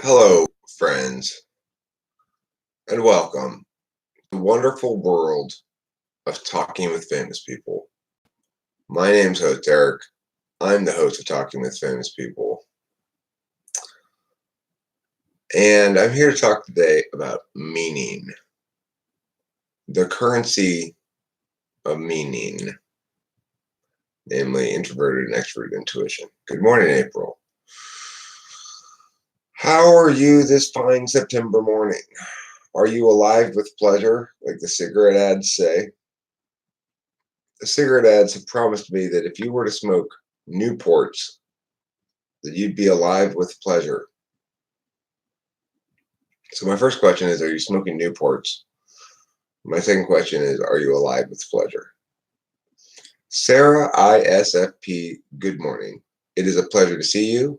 Hello, friends, and welcome to the wonderful world of talking with famous people. My name's host Eric. I'm the host of Talking with Famous People, and I'm here to talk today about meaning, the currency of meaning, namely introverted and extroverted intuition. Good morning, April. How are you this fine September morning? Are you alive with pleasure, like the cigarette ads say? The cigarette ads have promised me that if you were to smoke Newports, that you'd be alive with pleasure. So my first question is, are you smoking Newports? My second question is, are you alive with pleasure? Sarah ISFP, good morning. It is a pleasure to see you.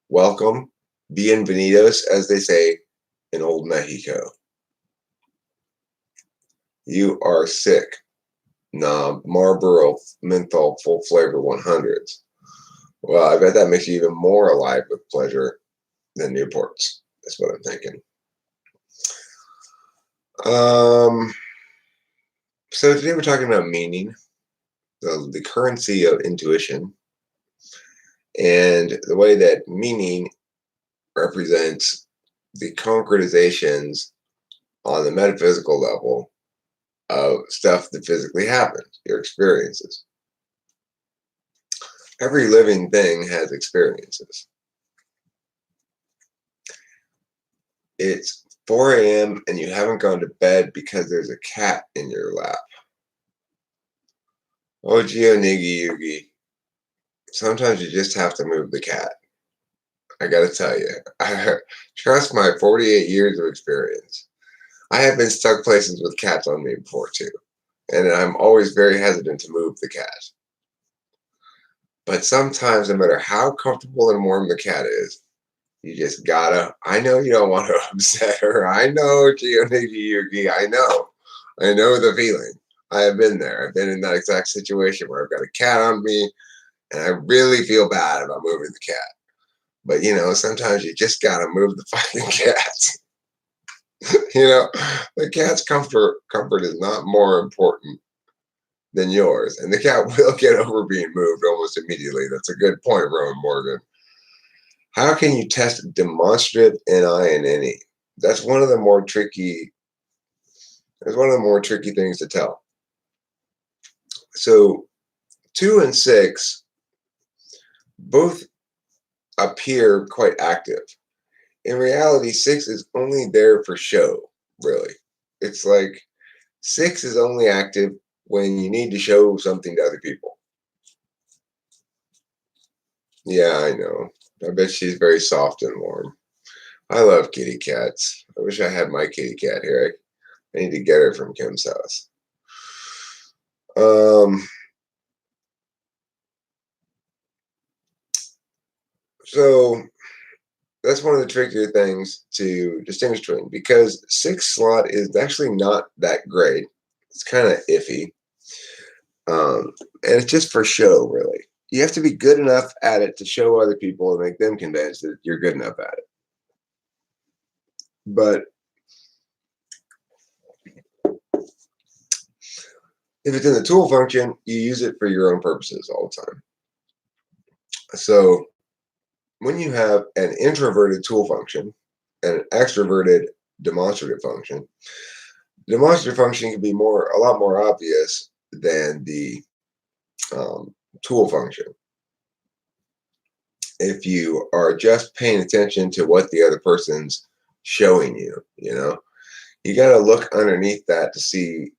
Welcome. Bienvenidos, as they say in old Mexico. You are sick. Nah, Marlboro Menthol Full Flavor 100s. Well, I bet that makes you even more alive with pleasure than Newports. That's what I'm thinking. So today we're talking about meaning, the currency of intuition, and the way that meaning represents the concretizations on the metaphysical level of stuff that physically happens, your experiences. Every living thing has experiences. It's 4 a.m. and you haven't gone to bed because there's a cat in your lap. Oh, Geo Niggy Yugi. Sometimes you just have to move the cat. I gotta tell you, trust my 48 years of experience. I have been stuck places with cats on me before too, and I'm always very hesitant to move the cat. But sometimes, no matter how comfortable and warm the cat is, you just gotta. I know you don't want to upset her. I know, Gionigi Yugi. I know the feeling. I have been there. I've been in that exact situation where I've got a cat on me, and I really feel bad about moving the cat. But sometimes you just gotta move the fucking cat. The cat's comfort is not more important than yours, and the cat will get over being moved almost immediately. That's a good point, Rowan Morgan. How can you test demonstrative NI and NE? That's one of the more tricky. It's one of the more tricky things to tell. So, 2 and 6 both appear quite active. In reality, 6 is only there for show, really. It's like 6 is only active when you need to show something to other people. Yeah, I know. I bet she's very soft and warm. I love kitty cats. I wish I had my kitty cat here. I need to get her from Kim's house. So that's one of the trickier things to distinguish between, because 6 slot is actually not that great. It's kind of iffy. And it's just for show, really. You have to be good enough at it to show other people and make them convinced that you're good enough at it. But if it's in the tool function, you use it for your own purposes all the time. So when you have an introverted tool function and an extroverted demonstrative function, the demonstrative function can be a lot more obvious than the tool function. If you are just paying attention to what the other person's showing you, you got to look underneath that to see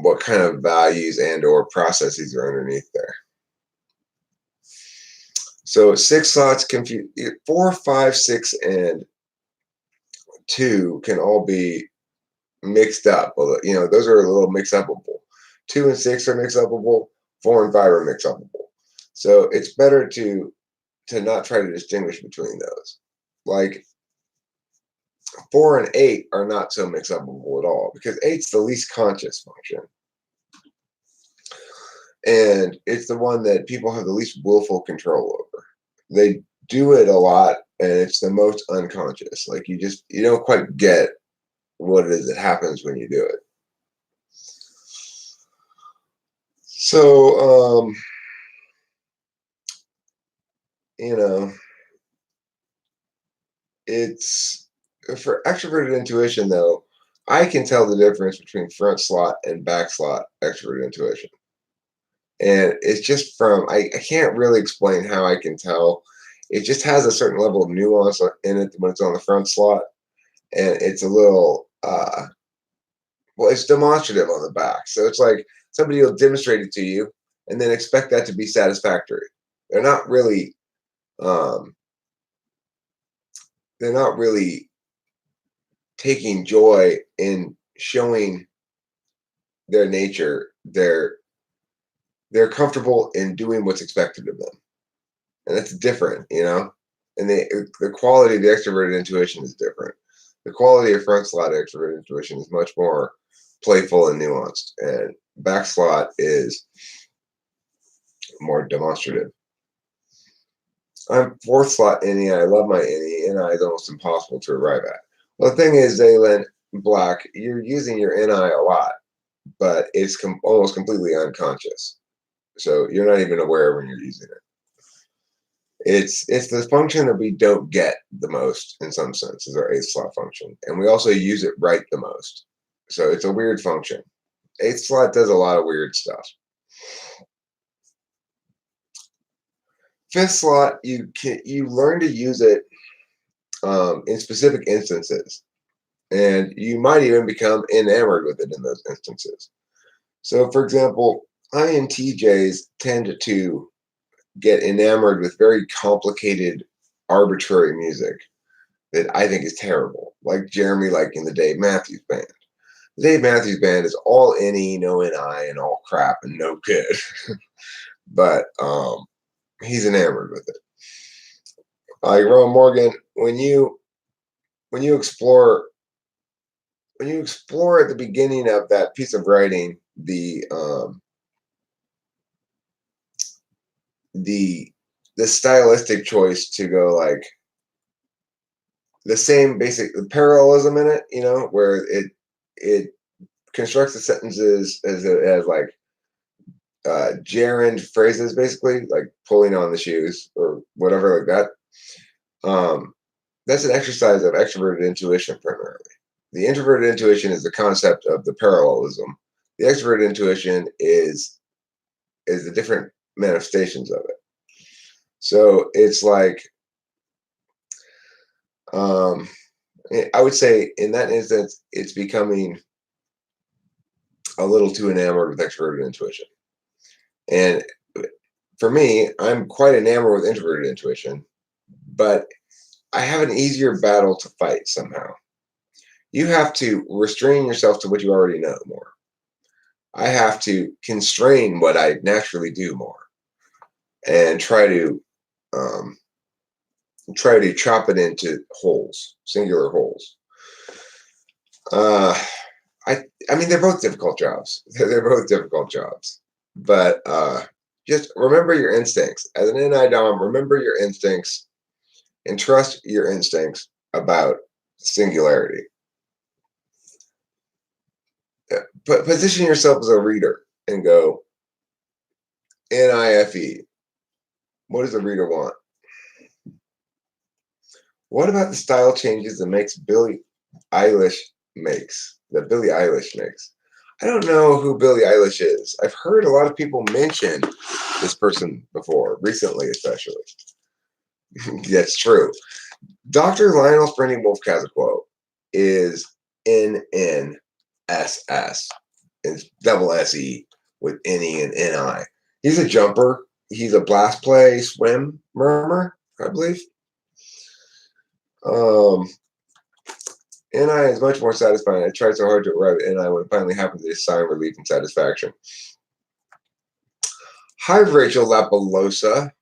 what kind of values and or processes are underneath there. So 6 slots confuse 4, 5, 6, and 2 can all be mixed up. Well, those are a little mix-upable. 2 and 6 are mix-upable. 4 and 5 are mix-upable. So it's better to not try to distinguish between those. Like 4 and 8 are not so mix-upable at all, because 8's the least conscious function. And it's the one that people have the least willful control over. They do it a lot and it's the most unconscious. Like you don't quite get what it is that happens when you do it. So, you know, it's for extroverted intuition though. I can tell the difference between front slot and back slot extroverted intuition. And it's just from I can't really explain how I can tell. It just has a certain level of nuance in it when it's on the front slot, and it's a little well, it's demonstrative on the back. So it's like somebody will demonstrate it to you, and then expect that to be satisfactory. They're not really um, they're not really taking joy in showing their nature. They're comfortable in doing what's expected of them, and that's different, you know. And the quality of the extroverted intuition is different. The quality of front slot extroverted intuition is much more playful and nuanced, and back slot is more demonstrative. I'm fourth slot innie. I love my innie. NI is almost impossible to arrive at. Well, the thing is, Zaylen Black, you're using your NI a lot, but it's almost completely unconscious. So you're not even aware when you're using it. It's the function that we don't get the most in some sense is our eighth slot function, and we also use it right the most. So it's a weird function. Eighth slot does a lot of weird stuff. Fifth slot, you learn to use it in specific instances, and you might even become enamored with it in those instances. So, for example, INTJs tend to get enamored with very complicated, arbitrary music that I think is terrible, like Jeremy liking the Dave Matthews Band. The Dave Matthews Band is all NE, no NI, and all crap and no good. But he's enamored with it. Ron Morgan, when you explore at the beginning of that piece of writing the stylistic choice to go like the same basic parallelism in it, you know, where it constructs the sentences as like gerund phrases, basically like pulling on the shoes or whatever like that. That's an exercise of extroverted intuition primarily. The introverted intuition is the concept of the parallelism. The extroverted intuition is the different manifestations of it. So it's like I would say in that instance, it's becoming a little too enamored with extroverted intuition. And for me, I'm quite enamored with introverted intuition, but I have an easier battle to fight somehow. You have to restrain yourself to what you already know more. I have to constrain what I naturally do more and try to chop it into holes, singular holes. I mean, they're both difficult jobs. They're both difficult jobs, but just remember your instincts. As an NI Dom, remember your instincts and trust your instincts about singularity. But position yourself as a reader and go, NIFE. What does the reader want? What about the style changes that Billie Eilish makes? I don't know who Billie Eilish is. I've heard a lot of people mention this person before, recently especially. That's true. Dr. Lionel Springer Wolf has a quote is NNSS. It's double SE with NE and NI. He's a jumper. He's a blast play swim murmur, I believe. NI is much more satisfying. I tried so hard to arrive at NI. When it finally happens, it's sigh of relief and satisfaction. Hi, Rachel Lapalosa.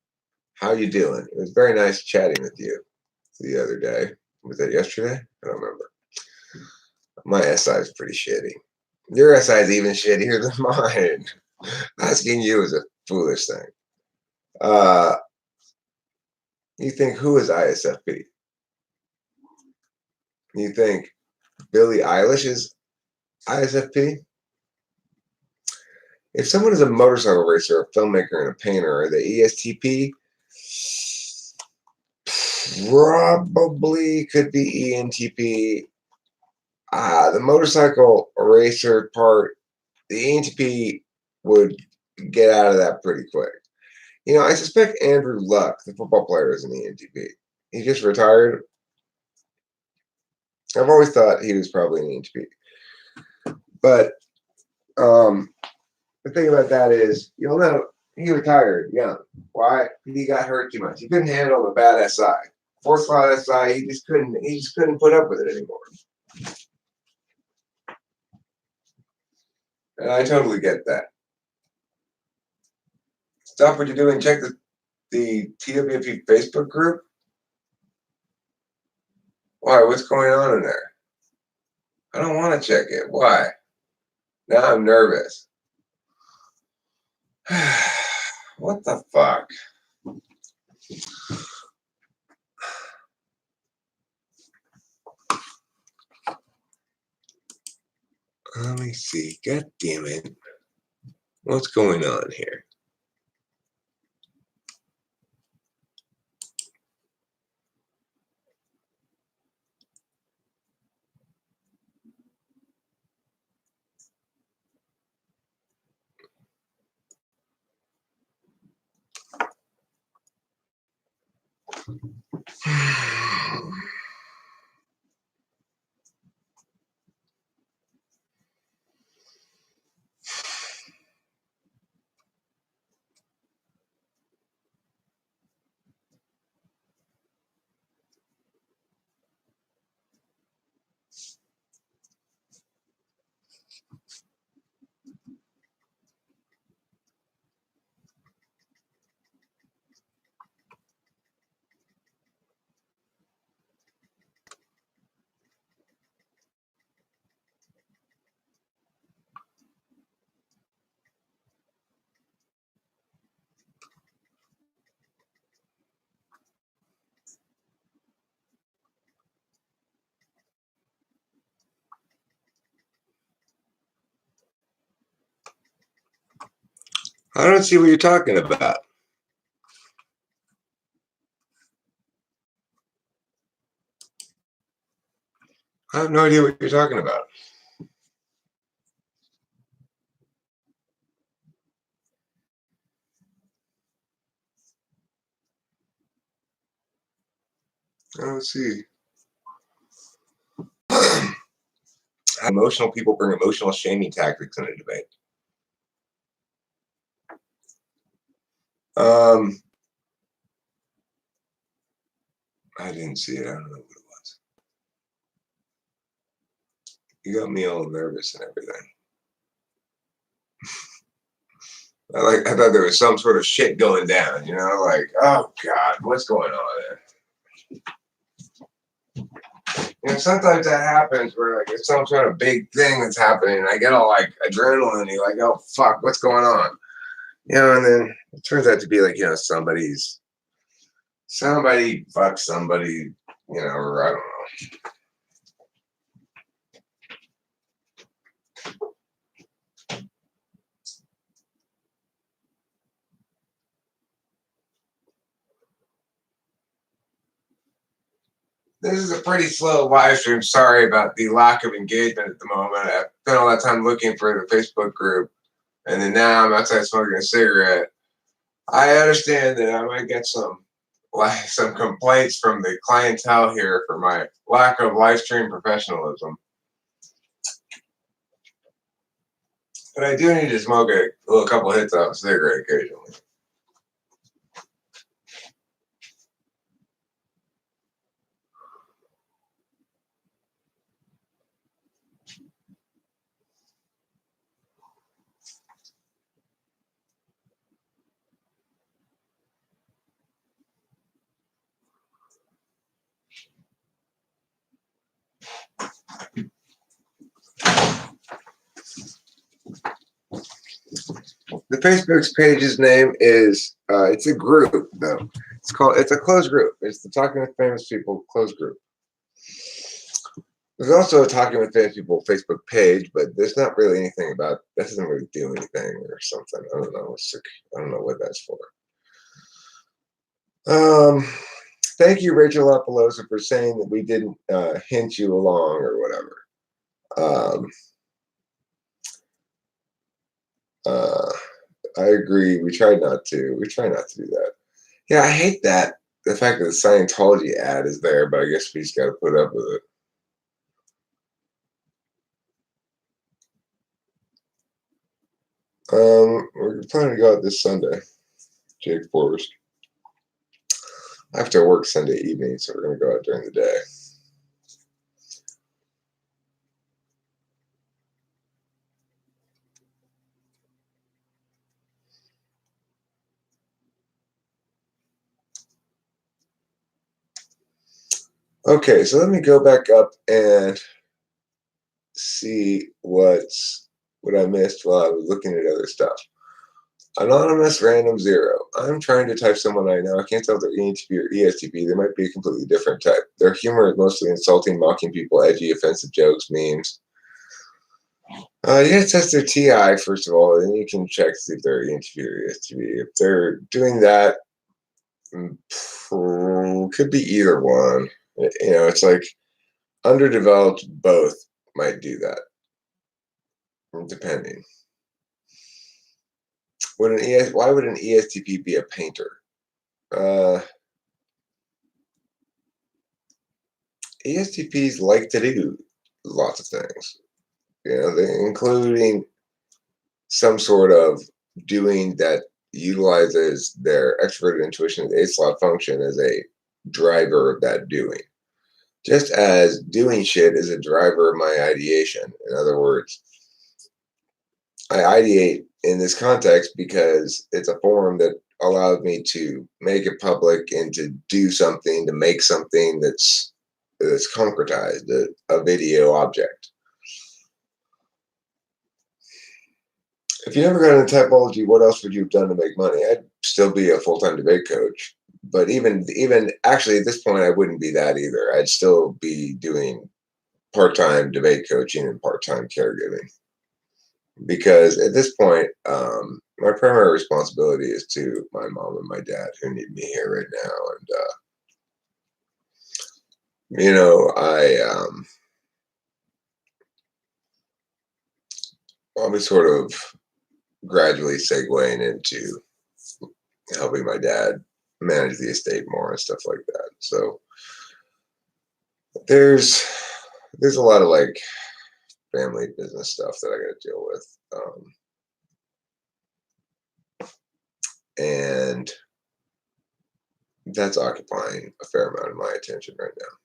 How you doing? It was very nice chatting with you the other day. Was that yesterday? I don't remember. My SI is pretty shitty. Your SI is even shittier than mine. Asking you is a foolish thing. You think who is ISFP? You think Billie Eilish is ISFP? If someone is a motorcycle racer, a filmmaker, and a painter, are they ESTP? Probably could be ENTP. The motorcycle racer part, the ENTP would get out of that pretty quick. I suspect Andrew Luck, the football player, is an ENTP. He just retired. I've always thought he was probably an ENTP. But the thing about that is, you'll know he retired young. Why? He got hurt too much. He couldn't handle the bad SI. Fourth class SI, he just couldn't put up with it anymore. And I totally get that. Stop what you're doing. Check the TWFP Facebook group. Why? What's going on in there? I don't want to check it. Why? Now I'm nervous. What the fuck? Let me see. God damn it. What's going on here? I don't see what you're talking about. I have no idea what you're talking about. I don't see. Emotional people bring emotional shaming tactics in a debate. I didn't see it. I don't know what it was. You got me all nervous and everything. I thought there was some sort of shit going down, like, oh God, what's going on there? Sometimes that happens where like it's some sort of big thing that's happening, and I get all like adrenaline, and you're like, oh fuck, what's going on? And then it turns out to be like, somebody fucked somebody, or I don't know. This is a pretty slow live stream. Sorry about the lack of engagement at the moment. I've spent all that time looking for the Facebook group, and then now I'm outside smoking a cigarette. I understand that I might get some complaints from the clientele here for my lack of live stream professionalism. But I do need to smoke a little couple hits off a cigarette occasionally. The Facebook's page's name is it's a group though. It's a closed group. It's the Talking with Famous People closed group. There's also a Talking with Famous People Facebook page, but there's not really anything about that. Doesn't really do anything or something. I don't know. I don't know what that's for. Thank you, Rachel Apolosa, for saying that we didn't hint you along or whatever. I agree. We try not to. We try not to do that. Yeah, I hate that. The fact that the Scientology ad is there, but I guess we just got to put up with it. We're planning to go out this Sunday. Jake Forrest. I have to work Sunday evening, so we're going to go out during the day. Okay, so let me go back up and see what I missed while I was looking at other stuff. Anonymous Random Zero. I'm trying to type someone I know. I can't tell if they're ENTP or ESTP. They might be a completely different type. Their humor is mostly insulting, mocking people, edgy, offensive jokes, memes. You gotta test their TI first of all, and then you can check to see if they're ENTP or ESTP. If they're doing that, could be either one. You know, it's like underdeveloped. Both might do that, depending. Why would an ESTP be a painter? ESTPs like to do lots of things, you know, including some sort of doing that utilizes their extroverted intuition, A slot function as a driver of that doing. Just as doing shit is a driver of my ideation. In other words, I ideate in this context because it's a form that allows me to make it public and to do something, to make something that's concretized, a video object. If you never got into typology, what else would you have done to make money? I'd still be a full-time debate coach. But even actually at this point, I wouldn't be that either. I'd still be doing part-time debate coaching and part-time caregiving. Because at this point, my primary responsibility is to my mom and my dad who need me here right now. And, you know, I'll be sort of gradually segueing into helping my dad manage the estate more and stuff like that. So there's a lot of like family business stuff that I got to deal with. And that's occupying a fair amount of my attention right now.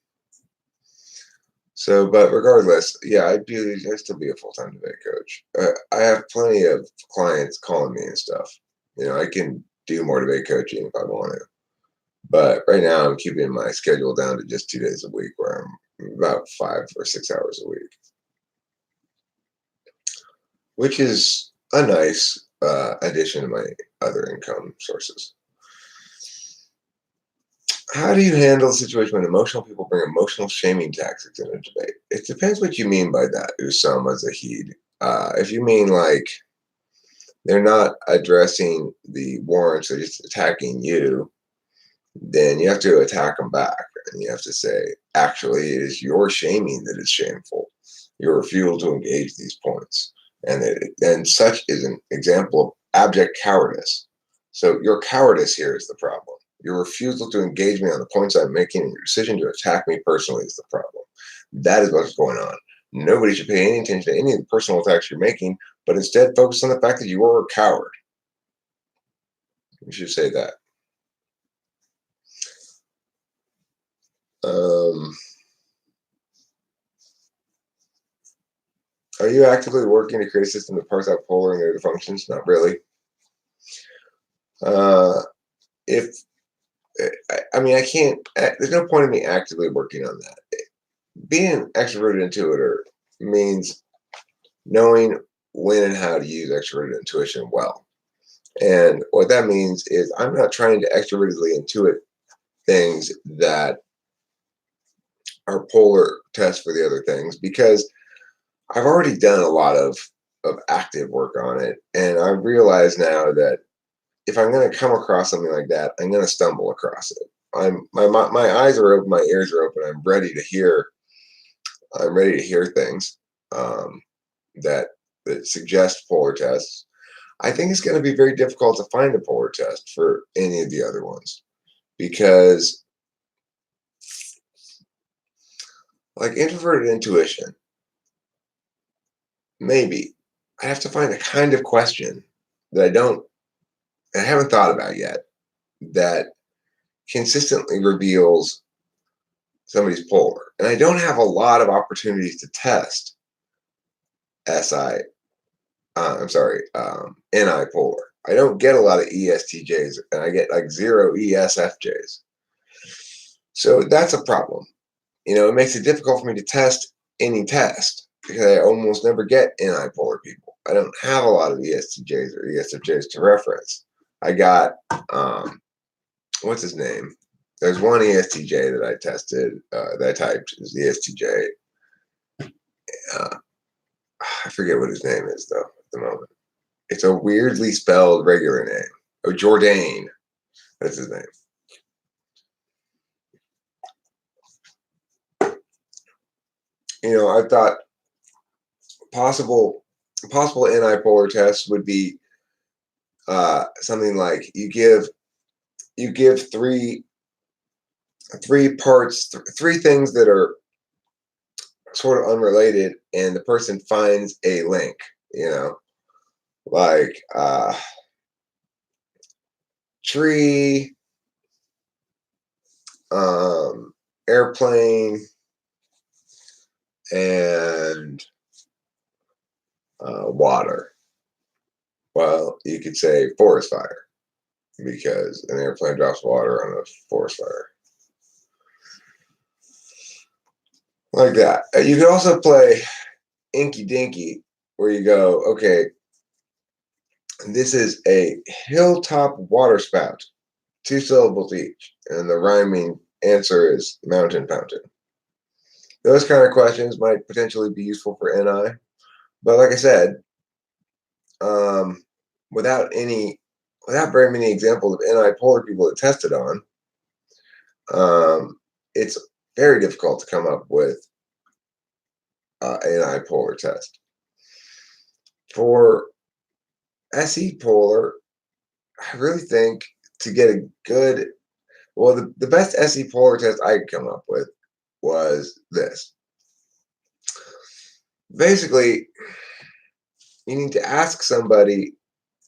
So, but regardless, yeah, I'd still be a full-time debate coach. I have plenty of clients calling me and stuff. You know, I can do more debate coaching if I want to. But right now, I'm keeping my schedule down to just 2 days a week, where I'm about 5 or 6 hours a week, which is a nice addition to my other income sources. How do you handle the situation when emotional people bring emotional shaming tactics in a debate? It depends what you mean by that, Usama Zahid. If you mean like they're not addressing the warrants, they're just attacking you, then you have to attack them back. And you have to say, actually, it is your shaming that is shameful. Your refusal to engage these points. And such is an example of abject cowardice. So your cowardice here is the problem. Your refusal to engage me on the points I'm making and your decision to attack me personally is the problem. That is what's going on. Nobody should pay any attention to any of the personal attacks you're making, but instead focus on the fact that you are a coward. You should say that. Are you actively working to create a system that parse out polar and their functions? Not really. I mean, I can't. There's no point in me actively working on that. Being an extroverted intuitor means knowing when and how to use extroverted intuition well. And what that means is I'm not trying to extrovertedly intuit things that are polar tests for the other things, because I've already done a lot of active work on it. And I realize now that if I'm going to come across something like that, I'm going to stumble across it. My eyes are open, my ears are open. I'm ready to hear. I'm ready to hear things um, that suggest polar tests. I think it's going to be very difficult to find a polar test for any of the other ones, because, like introverted intuition, maybe I have to find a kind of question that I haven't thought about yet, that consistently reveals somebody's polar. And I don't have a lot of opportunities to test SI. I'm sorry, NI polar. I don't get a lot of ESTJs, and I get like 0 ESFJs. So that's a problem. It makes it difficult for me to test any test, because I almost never get NI polar people. I don't have a lot of ESTJs or ESFJs to reference. I got what's his name? There's one ESTJ that I tested, that I typed is ESTJ. I forget what his name is though at the moment. It's a weirdly spelled regular name. Oh, Jourdain. That's his name. I thought possible NI-polar tests would be something like you give three parts, three things that are sort of unrelated, and the person finds a link. Like tree, airplane, and water. Well, you could say forest fire, because an airplane drops water on a forest fire. Like that. You could also play Inky Dinky, where you go, okay, this is a hilltop water spout, 2 syllables each, and the rhyming answer is mountain fountain. Those kind of questions might potentially be useful for NI, but like I said, um, without very many examples of NI polar people that tested on, it's very difficult to come up with an NI polar test. For SE polar, I really think to get a good, well, the best SE polar test I could come up with was this. Basically, you need to ask somebody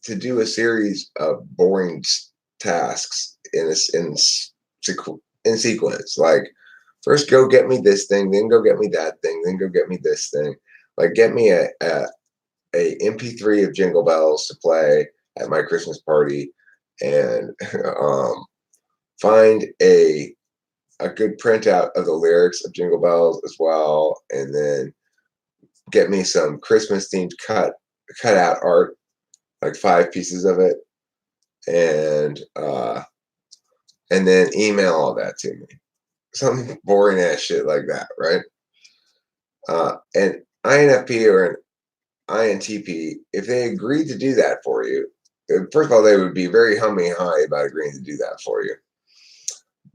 to do a series of boring tasks in sequence. Like, first go get me this thing, then go get me that thing, then go get me this thing. Like, get me a MP3 of Jingle Bells to play at my Christmas party, and find a good printout of the lyrics of Jingle Bells as well, and then get me some Christmas themed cutout art, like 5 pieces of it, and then email all that to me. Some boring ass shit like that, right? And INFP or an INTP, if they agreed to do that for you, first of all, they would be very humming high about agreeing to do that for you.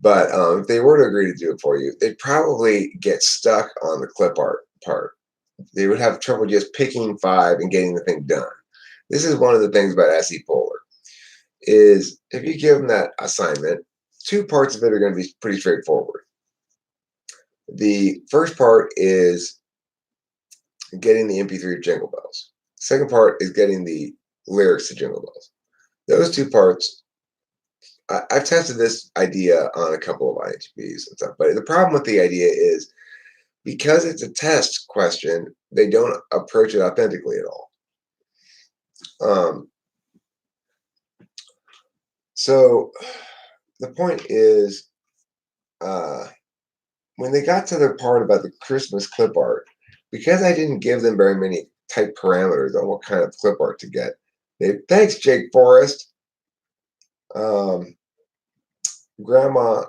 But if they were to agree to do it for you, they'd probably get stuck on the clip art part. They would have trouble just picking 5 and getting the thing done. This is one of the things about SE Polar, is if you give them that assignment, 2 parts of it are going to be pretty straightforward. The first part is getting the MP3 of Jingle Bells. The second part is getting the lyrics to Jingle Bells. Those 2 parts, I've tested this idea on a couple of INTPs and stuff, but the problem with the idea is, because it's a test question, they don't approach it authentically at all. So the point is, when they got to the part about the Christmas clip art, because I didn't give them very many type parameters on what kind of clip art to get, Hey, thanks, Jake Forrest. Um, Grandma,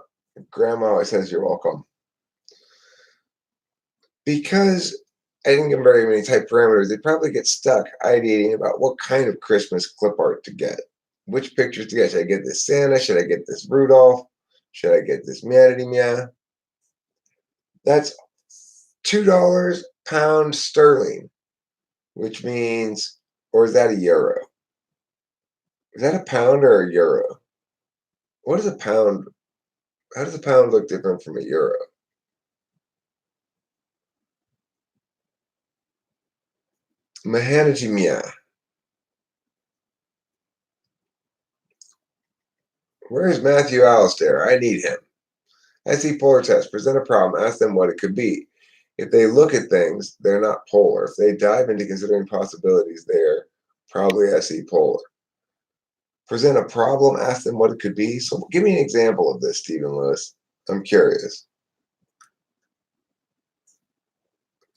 Grandma always says you're welcome. Because I didn't give them very many type parameters, they'd probably get stuck ideating about what kind of Christmas clip art to get. Which pictures to get? Should I get this Santa? Should I get this Rudolph? Should I get this Meowdy Meow? That's $2 pound sterling, which means, or is that a euro? Is that a pound or a euro? What is a pound? How does a pound look different from a euro? Mahanaji Mia. Where's Matthew Alistair? I need him. SE polar test. Present a problem. Ask them what it could be. If they look at things, they're not polar. If they dive into considering possibilities, they're probably SE polar. Present a problem. Ask them what it could be. So give me an example of this, Stephen Lewis. I'm curious.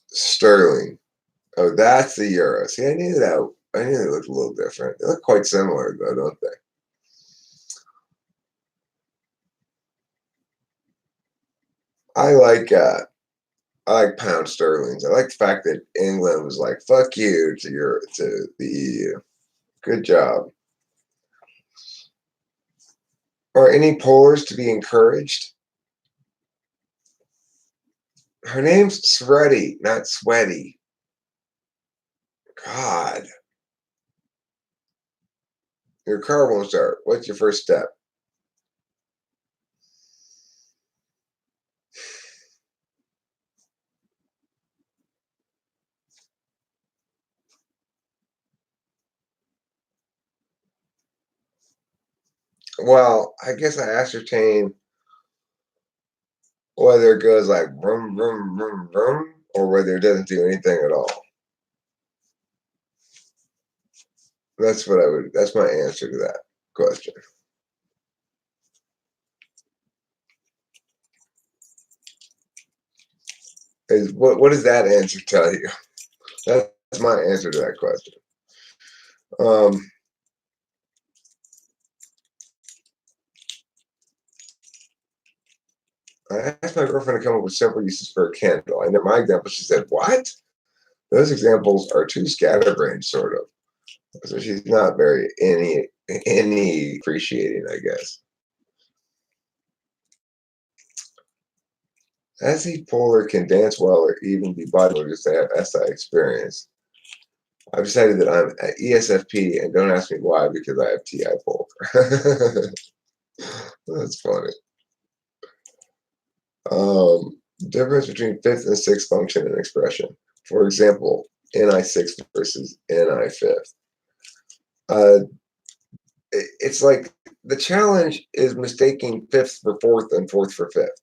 Sterling. Oh, that's the euro. See, I knew that. I knew they looked a little different. They look quite similar, though, don't they? I like pound sterlings. I like the fact that England was like, "Fuck you" to the EU. Good job. Are any polars to be encouraged? Her name's Sweaty, not Sweaty. God, your car won't start. What's your first step? Well, I guess I ascertain whether it goes like vroom, vroom, vroom, vroom, or whether it doesn't do anything at all. That's my answer to that question. What does that answer tell you? That's my answer to that question. Um, I asked my girlfriend to come up with several uses for a candle. And in my example, she said, "What? Those examples are too scatterbrained, sort of." So she's not very any appreciating, I guess. SE Polar can dance well or even be bodybuilders that have SI experience. I've decided that I'm at ESFP, and don't ask me why because I have TI Polar. That's funny. Difference between fifth and sixth function and expression. For example, NI sixth versus NI fifth. Uh, it's like the challenge is mistaking fifth for fourth and fourth for fifth.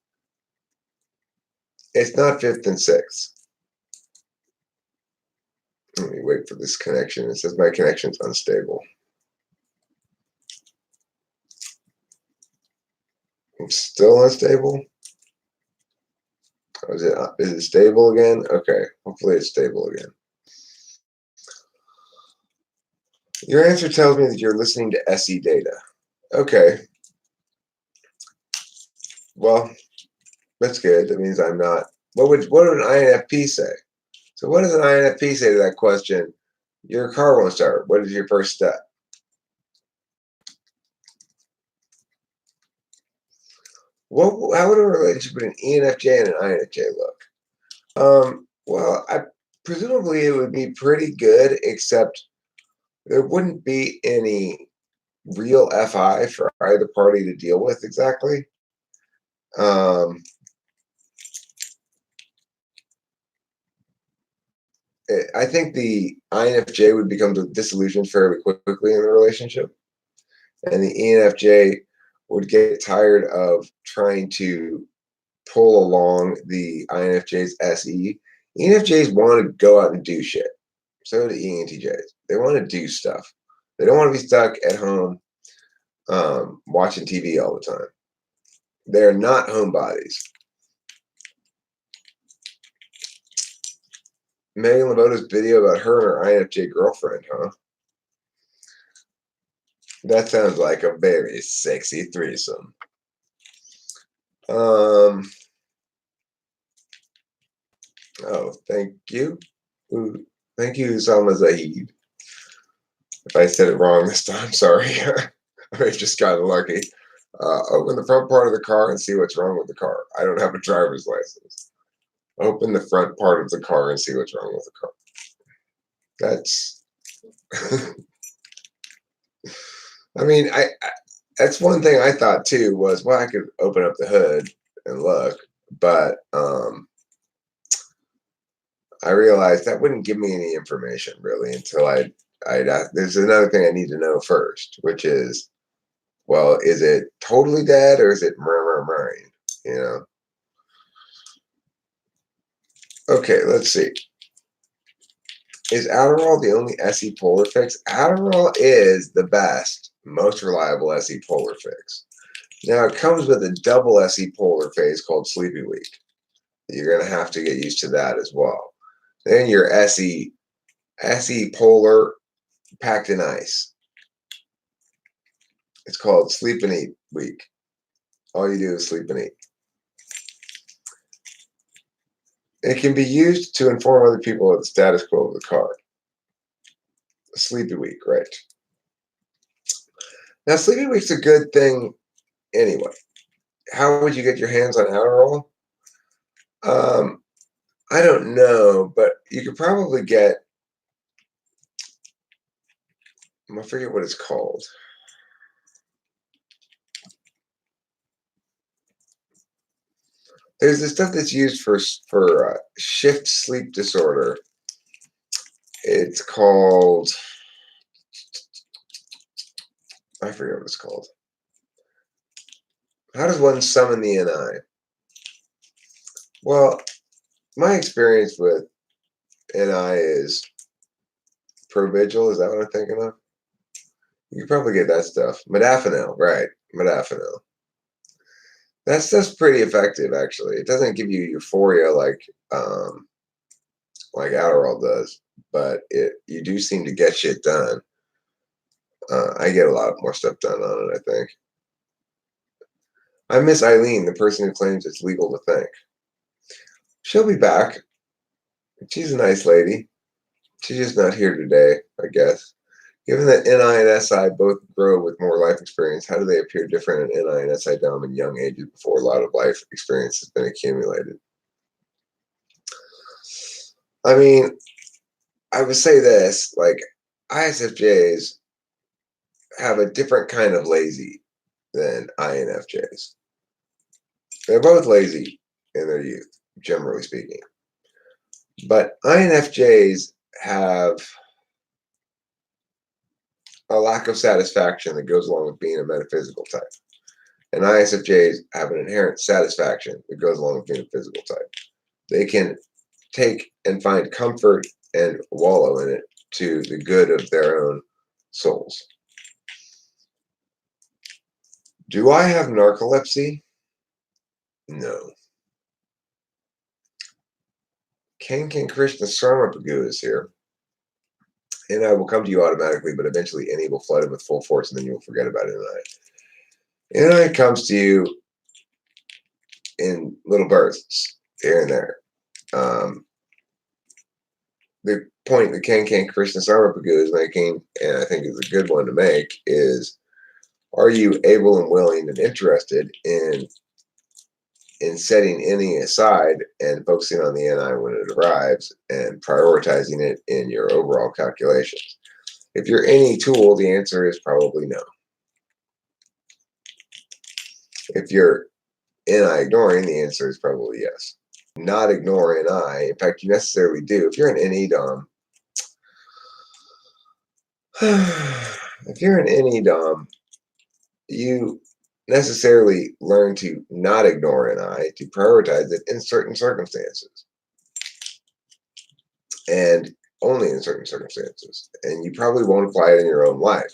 It's not fifth and sixth. Let me wait for this connection. It says my connection's unstable. It's still unstable. Is it stable again? Okay, hopefully it's stable again. Your answer tells me that you're listening to SE data. Okay. Well, that's good. That means I'm not. What would an INFP say? So what does an INFP say to that question? Your car won't start. What is your first step? How would a relationship between an ENFJ and an INFJ look? Well, presumably it would be pretty good, except there wouldn't be any real FI for either party to deal with exactly. I think the INFJ would become disillusioned fairly quickly in the relationship, and the ENFJ would get tired of trying to pull along the INFJ's SE. ENFJs want to go out and do shit. So do ENTJs. They want to do stuff. They don't want to be stuck at home watching TV all the time. They're not homebodies. Megan Lavota's video about her and her INFJ girlfriend, huh? That sounds like a very sexy threesome. Um, oh, thank you. Ooh, thank you, Salma Zahid. If I said it wrong this time, sorry. I just got lucky. Open the front part of the car and see what's wrong with the car. I don't have a driver's license. Open the front part of the car and see what's wrong with the car. That's, I mean, that's one thing I thought too was, well, I could open up the hood and look, but I realized that wouldn't give me any information really until there's another thing I need to know first, which is, well, is it totally dead or is it murmuring? You know? Okay, let's see. Is Adderall the only SE polar fix? Adderall is the best, most reliable SE polar fix. Now it comes with a double SE polar phase called Sleepy Week. You're gonna have to get used to that as well. Then your SE polar packed in ice. It's called Sleep and Eat Week. All you do is sleep and eat. It can be used to inform other people of the status quo of the car. Sleepy Week, right? Now, Sleepy Week's a good thing anyway. How would you get your hands on Adderall? I don't know, but you could probably get, I forget what it's called. There's this stuff that's used for shift sleep disorder. It's called, I forget what it's called. How does one summon the NI? Well, my experience with NI is Provigil. Is that what I'm thinking of? You can probably get that stuff. Modafinil, right? Modafinil. That stuff's pretty effective, actually. It doesn't give you euphoria like Adderall does, but you do seem to get shit done. I get a lot more stuff done on it, I think. I miss Eileen, the person who claims it's legal to think. She'll be back. She's a nice lady. She's just not here today, I guess. Given that NI and SI both grow with more life experience, how do they appear different in NI and SI dom in young ages before a lot of life experience has been accumulated? I mean, I would say this, like ISFJs have a different kind of lazy than INFJs. They're both lazy in their youth, generally speaking. But INFJs have a lack of satisfaction that goes along with being a metaphysical type. And ISFJs have an inherent satisfaction that goes along with being a physical type. They can take and find comfort and wallow in it to the good of their own souls. Do I have narcolepsy? No. Ken Krishna Sarmapagu is here. And I will come to you automatically, but eventually NE will flood in with full force and then you will forget about it. NI comes to you in little bursts here and there. The point that Ken Krishna Sarmapagu is making, and I think is a good one to make, is are you able and willing and interested in setting NE aside and focusing on the NI when it arrives and prioritizing it in your overall calculations? If you're NE tool, the answer is probably no. If you're NI ignoring, the answer is probably yes. Not ignore NI. In fact, you necessarily do. If you're an NE dom, if you're an NE dom, you necessarily learn to not ignore NI, to prioritize it in certain circumstances. And only in certain circumstances. And you probably won't apply it in your own life.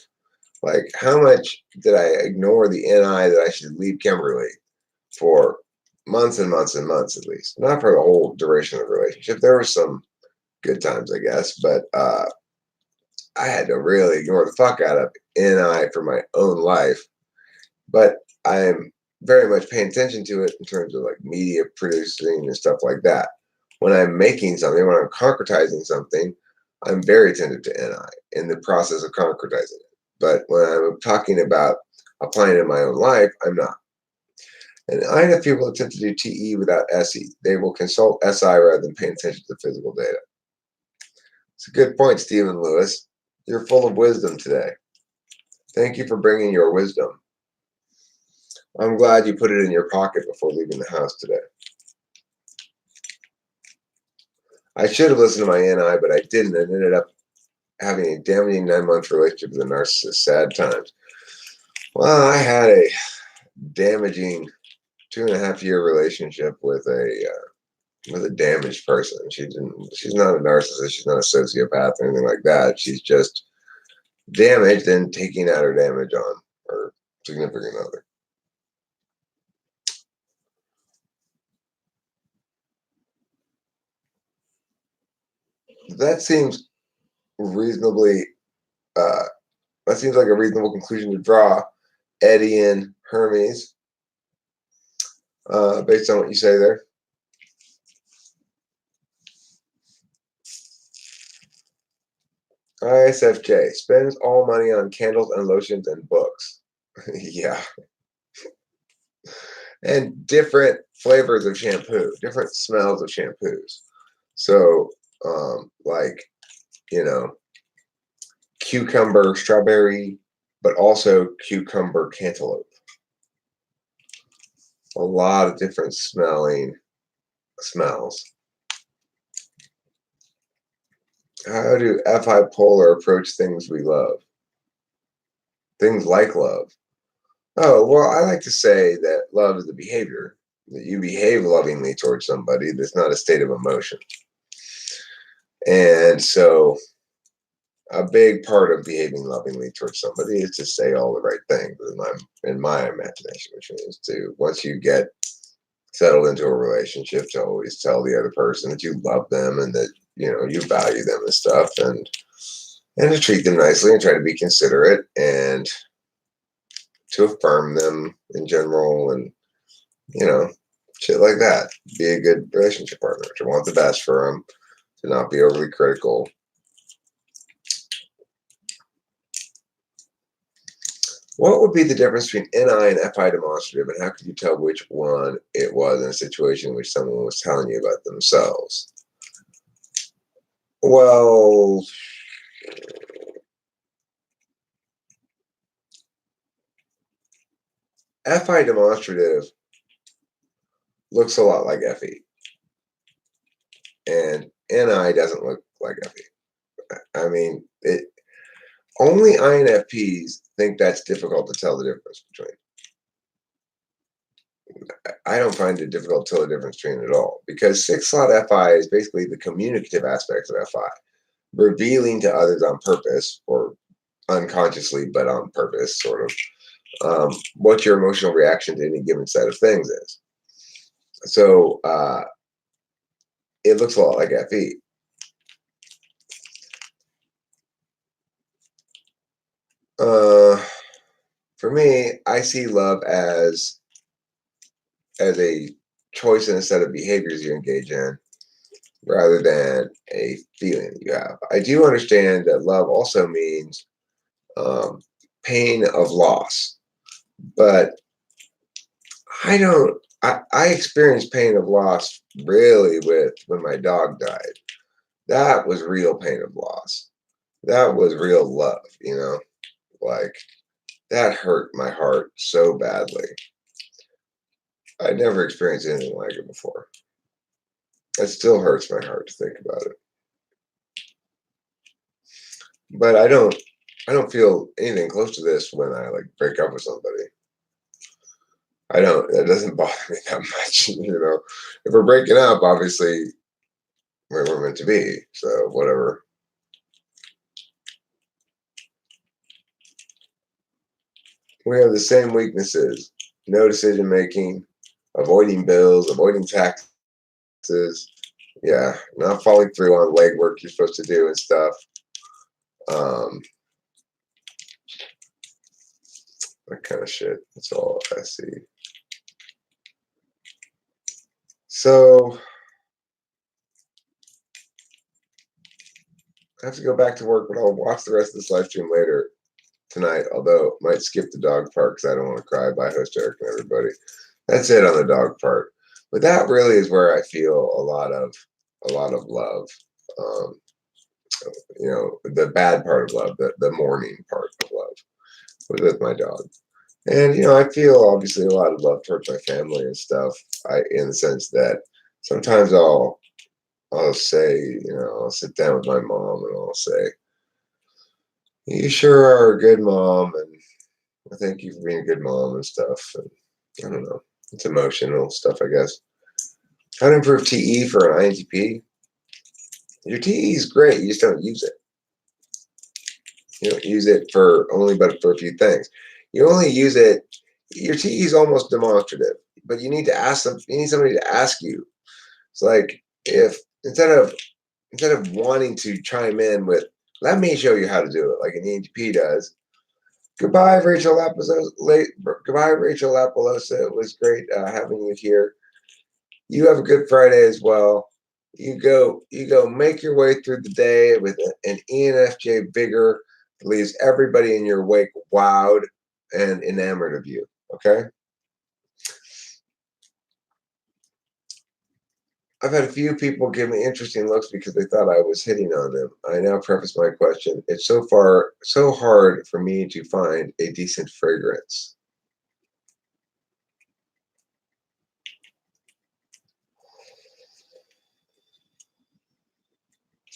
Like, how much did I ignore the NI that I should leave Kimberly for months and months and months at least? Not for the whole duration of the relationship. There were some good times, I guess, but I had to really ignore the fuck out of NI for my own life. But I'm very much paying attention to it in terms of like media producing and stuff like that. When I'm making something, when I'm concretizing something, I'm very attentive to NI in the process of concretizing it. But when I'm talking about applying it in my own life, I'm not. And INF people attempt to do TE without SE. They will consult SI rather than paying attention to the physical data. It's a good point, Stephen Lewis. You're full of wisdom today. Thank you for bringing your wisdom. I'm glad you put it in your pocket before leaving the house today. I should have listened to my NI, but I didn't, and ended up having a damaging 9-month relationship with a narcissist. Sad times. Well, I had a damaging 2.5-year relationship with a damaged person. She's not a narcissist. She's not a sociopath or anything like that. She's just damaged and taking out her damage on her significant other. That seems reasonably. That seems like a reasonable conclusion to draw, Eddie and Hermes, based on what you say there. ISFJ spends all money on candles and lotions and books. Yeah. And different flavors of shampoo, different smells of shampoos. So, like, cucumber, strawberry, but also cucumber cantaloupe. A lot of different smells. How do FI Polar approach things we love? Things like love. Oh, well, I like to say that love is the behavior, that you behave lovingly towards somebody. That's not a state of emotion. And so a big part of behaving lovingly towards somebody is to say all the right things in my imagination, which means to, once you get settled into a relationship, to always tell the other person that you love them and that you value them and stuff, and to treat them nicely and try to be considerate and to affirm them in general, and shit like that. Be a good relationship partner, to want the best for them, to not be overly critical. What would be the difference between NI and FI demonstrative, and how could you tell which one it was in a situation in which someone was telling you about themselves? Well, FI demonstrative looks a lot like FE, and NI doesn't look like FE. I mean, only INFPs think that's difficult to tell the difference between. I don't find it difficult to tell the difference between it at all, because 6-slot FI is basically the communicative aspects of FI, revealing to others on purpose, or unconsciously but on purpose, sort of, what your emotional reaction to any given set of things is. So it looks a lot like FE. For me, I see love as a choice in a set of behaviors you engage in, rather than a feeling that you have. I do understand that love also means pain of loss, but I don't. I experienced pain of loss really when my dog died. That was real pain of loss. That was real love, like that hurt my heart so badly. I never experienced anything like it before. It still hurts my heart to think about it. But I don't feel anything close to this when I break up with somebody. It doesn't bother me that much, If we're breaking up, obviously we're meant to be, so whatever. We have the same weaknesses: no decision making, avoiding bills, avoiding taxes, yeah, not following through on legwork you're supposed to do and stuff. Um, that kind of shit. That's all I see. So I have to go back to work, but I'll watch the rest of this live stream later tonight. Although I might skip the dog part because I don't want to cry. Bye, host Eric and everybody. That's it on the dog part. But that really is where I feel a lot of love. Um, the bad part of love, the mourning part of love, with my dog. And I feel obviously a lot of love towards my family and stuff. In the sense that sometimes I'll say, I'll sit down with my mom and I'll say, "You sure are a good mom, and I thank you for being a good mom and stuff." And I don't know, it's emotional stuff, I guess. How to improve TE for an INTP? Your TE is great. You just don't use it. You don't use it but for a few things. You only use it. Your TE is almost demonstrative, but you need to ask them. You need somebody to ask you. It's like if instead of wanting to chime in with, "Let me show you how to do it," like an ENTP does. Goodbye, Rachel Lapilosa. Goodbye, Rachel Lapilosa. It was great having you here. You have a good Friday as well. You go make your way through the day with an ENFJ vigor that leaves everybody in your wake wowed and enamored of you. Okay? I've had a few people give me interesting looks because they thought I was hitting on them. I now preface my question. It's so far so hard for me to find a decent fragrance.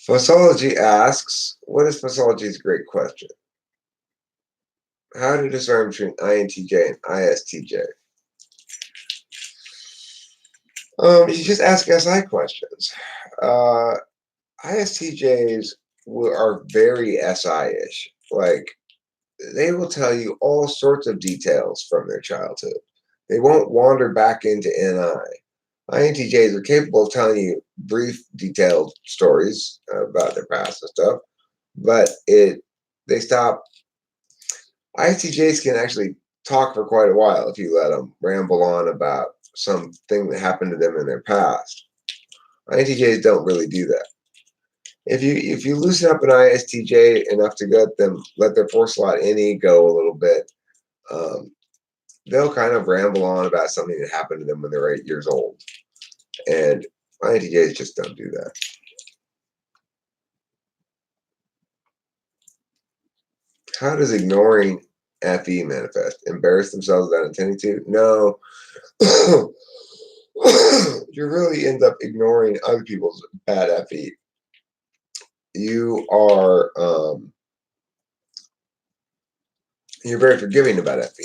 Fossology asks, what is fossology is a great question. How to discern between INTJ and ISTJ? You just ask SI questions. ISTJs are very SI-ish. Like, they will tell you all sorts of details from their childhood. They won't wander back into NI. INTJs are capable of telling you brief, detailed stories about their past and stuff, but they stop. INTJs can actually talk for quite a while if you let them ramble on about something that happened to them in their past. INTJs don't really do that. If you loosen up an ISTJ enough to let their 4 slot NE go a little bit, um, they'll kind of ramble on about something that happened to them when they were 8 years old, and INTJs just don't do that. How does ignoring FE manifest? Embarrass themselves without intending to? No. You really end up ignoring other people's bad FE. You are you're very forgiving about FE.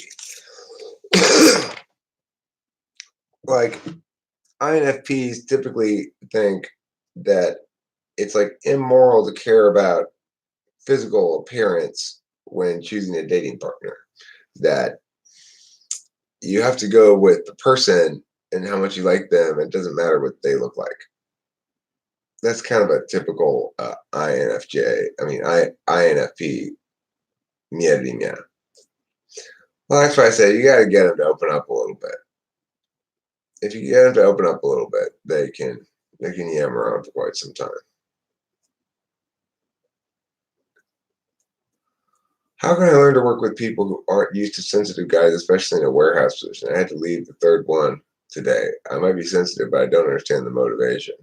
Like, INFPs typically think that it's like immoral to care about physical appearance when choosing a dating partner. That you have to go with the person and how much you like them. It doesn't matter what they look like. That's kind of a typical INFJ. I mean, INFP. Yeah. Well, that's why I say you got to get them to open up a little bit. If you get them to open up a little bit, they can yammer on for quite some time. How can I learn to work with people who aren't used to sensitive guys, especially in a warehouse position? I had to leave the third one today. I might be sensitive, but I don't understand the motivation.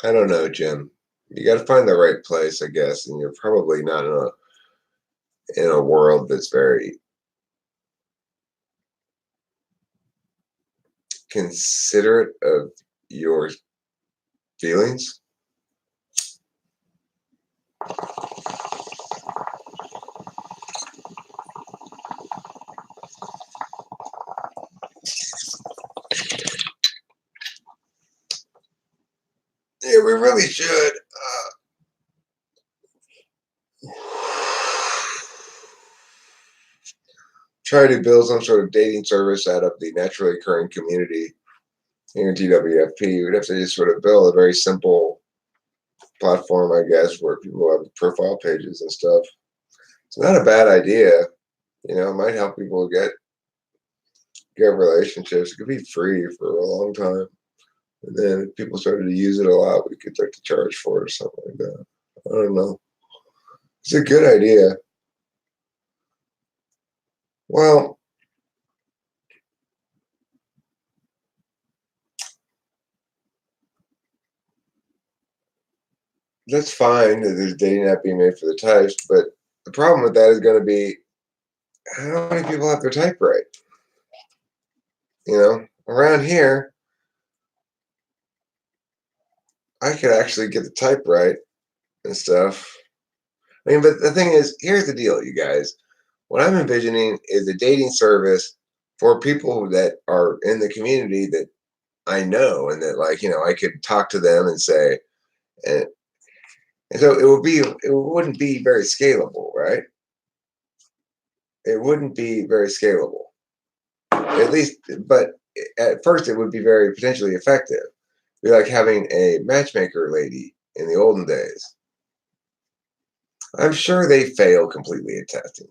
I don't know, Jim. You got to find the right place, I guess, and you're probably not in a world that's very considerate of your feelings. Yeah, we really should. Try to build some sort of dating service out of the naturally occurring community here in TWFP. We'd have to just sort of build a very simple platform, I guess, where people have profile pages and stuff. It's not a bad idea. It might help people get relationships. It could be free for a long time. And then if people started to use it a lot, we could start to charge for it or something like that. I don't know. It's a good idea. Well, that's fine that there's dating app being made for the types, but the problem with that is going to be how many people have their type right? Around here, I could actually get the type right and stuff. I mean, but the thing is, here's the deal, you guys. What I'm envisioning is a dating service for people that are in the community that I know and that, like, I could talk to them and say, and, and so it wouldn't be very scalable, right? It wouldn't be very scalable, at least, but at first it would be very potentially effective. It'd be like having a matchmaker lady in the olden days. I'm sure they fail completely at testing.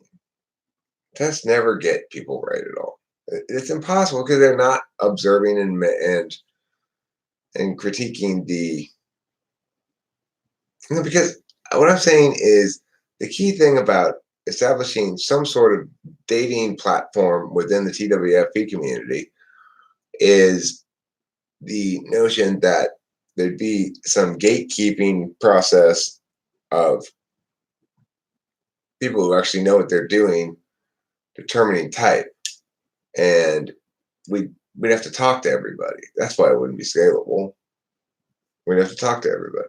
Tests never get people right at all. It's impossible because they're not observing and critiquing the. Because what I'm saying is the key thing about establishing some sort of dating platform within the TWFP community is the notion that there'd be some gatekeeping process of people who actually know what they're doing determining type, and we'd have to talk to everybody. That's why it wouldn't be scalable. We'd have to talk to everybody.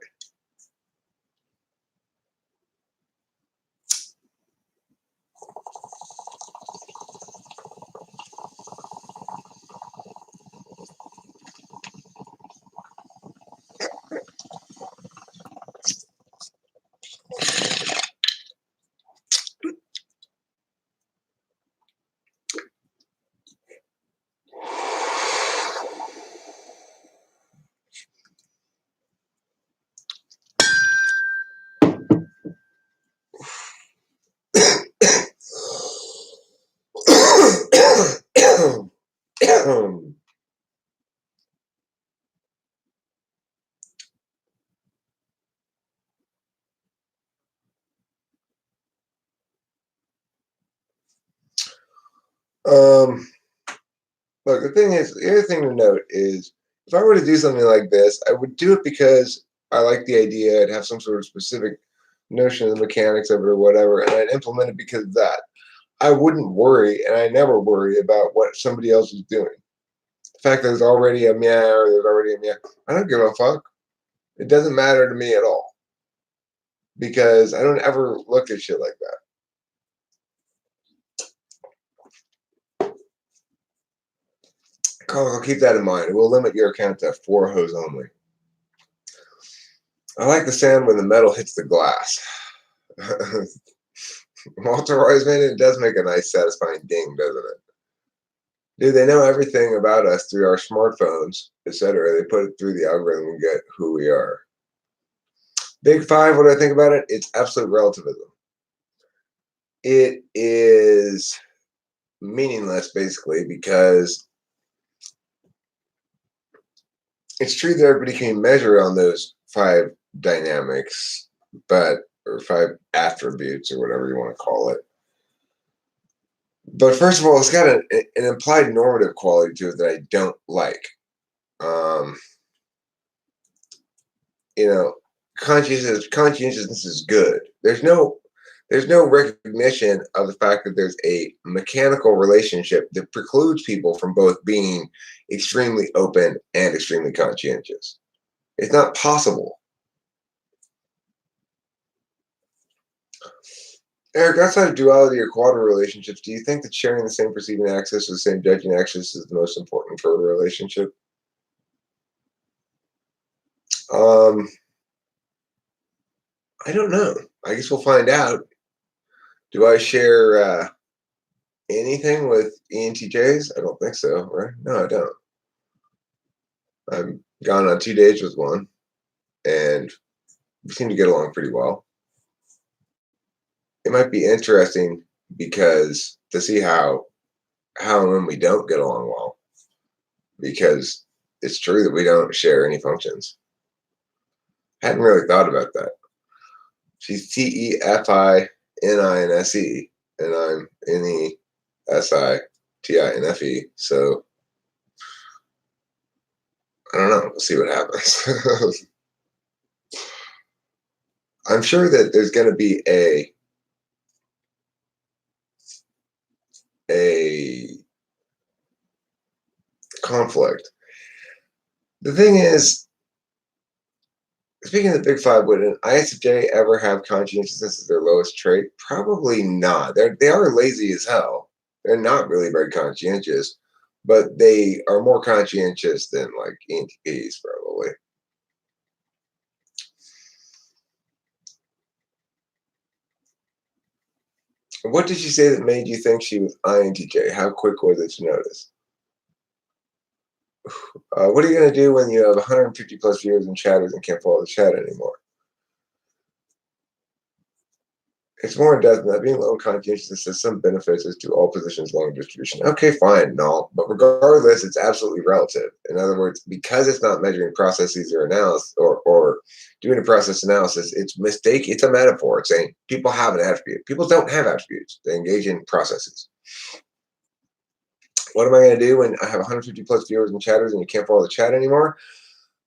um, Look, the other thing to note is if I were to do something like this, I would do it because I like the idea. I'd have some sort of specific notion of the mechanics of it or whatever, and I'd implement it because of that. I wouldn't worry, and I never worry about what somebody else is doing. The fact that there's already a meow or there's already a meow, I don't give a fuck. It doesn't matter to me at all because I don't ever look at shit like that. I'll keep that in mind. It will limit your account to 4 hoes only. I like the sound when the metal hits the glass. Walter Wiseman, it does make a nice, satisfying ding, doesn't it? Dude, they know everything about us through our smartphones, etc. They put it through the algorithm and get who we are. Big Five, what do I think about it? It's absolute relativism. It is meaningless, basically, because it's true that everybody can measure on those 5 dynamics, or 5 attributes, or whatever you want to call it. But first of all, it's got an implied normative quality to it that I don't like. Um, you know, conscientiousness is good. There's no recognition of the fact that there's a mechanical relationship that precludes people from both being extremely open and extremely conscientious. It's not possible. Eric, outside of duality or quadra relationships, do you think that sharing the same perceiving axis or the same judging axis is the most important for a relationship? Um, I don't know. I guess we'll find out. Do I share anything with ENTJs? I don't think so, right? No, I don't. I've gone on 2 dates with one, and we seem to get along pretty well. It might be interesting because to see how and when we don't get along well, because it's true that we don't share any functions. Hadn't really thought about that. She's TEFININSE, and I'm NESITINFE. So I don't know. We'll see what happens. I'm sure that there's going to be a conflict. The thing is, speaking of the big five, would an ISFJ ever have conscientiousness as their lowest trait? Probably not. They are lazy as hell. They're not really very conscientious, but they are more conscientious than like ENTPs, probably. What did she say that made you think she was INTJ? How quick was it to notice? What are you going to do when you have 150 plus viewers and chatters and can't follow the chat anymore? It's more in depth than that. Being low conscientiousness has some benefits as to all positions along distribution. Okay, fine, no, but regardless, it's absolutely relative. In other words, because it's not measuring processes or analysis or doing a process analysis, it's mistake. It's a metaphor. It's saying people have an attribute. People don't have attributes. They engage in processes. What am I going to do when I have 150 plus viewers and chatters and you can't follow the chat anymore?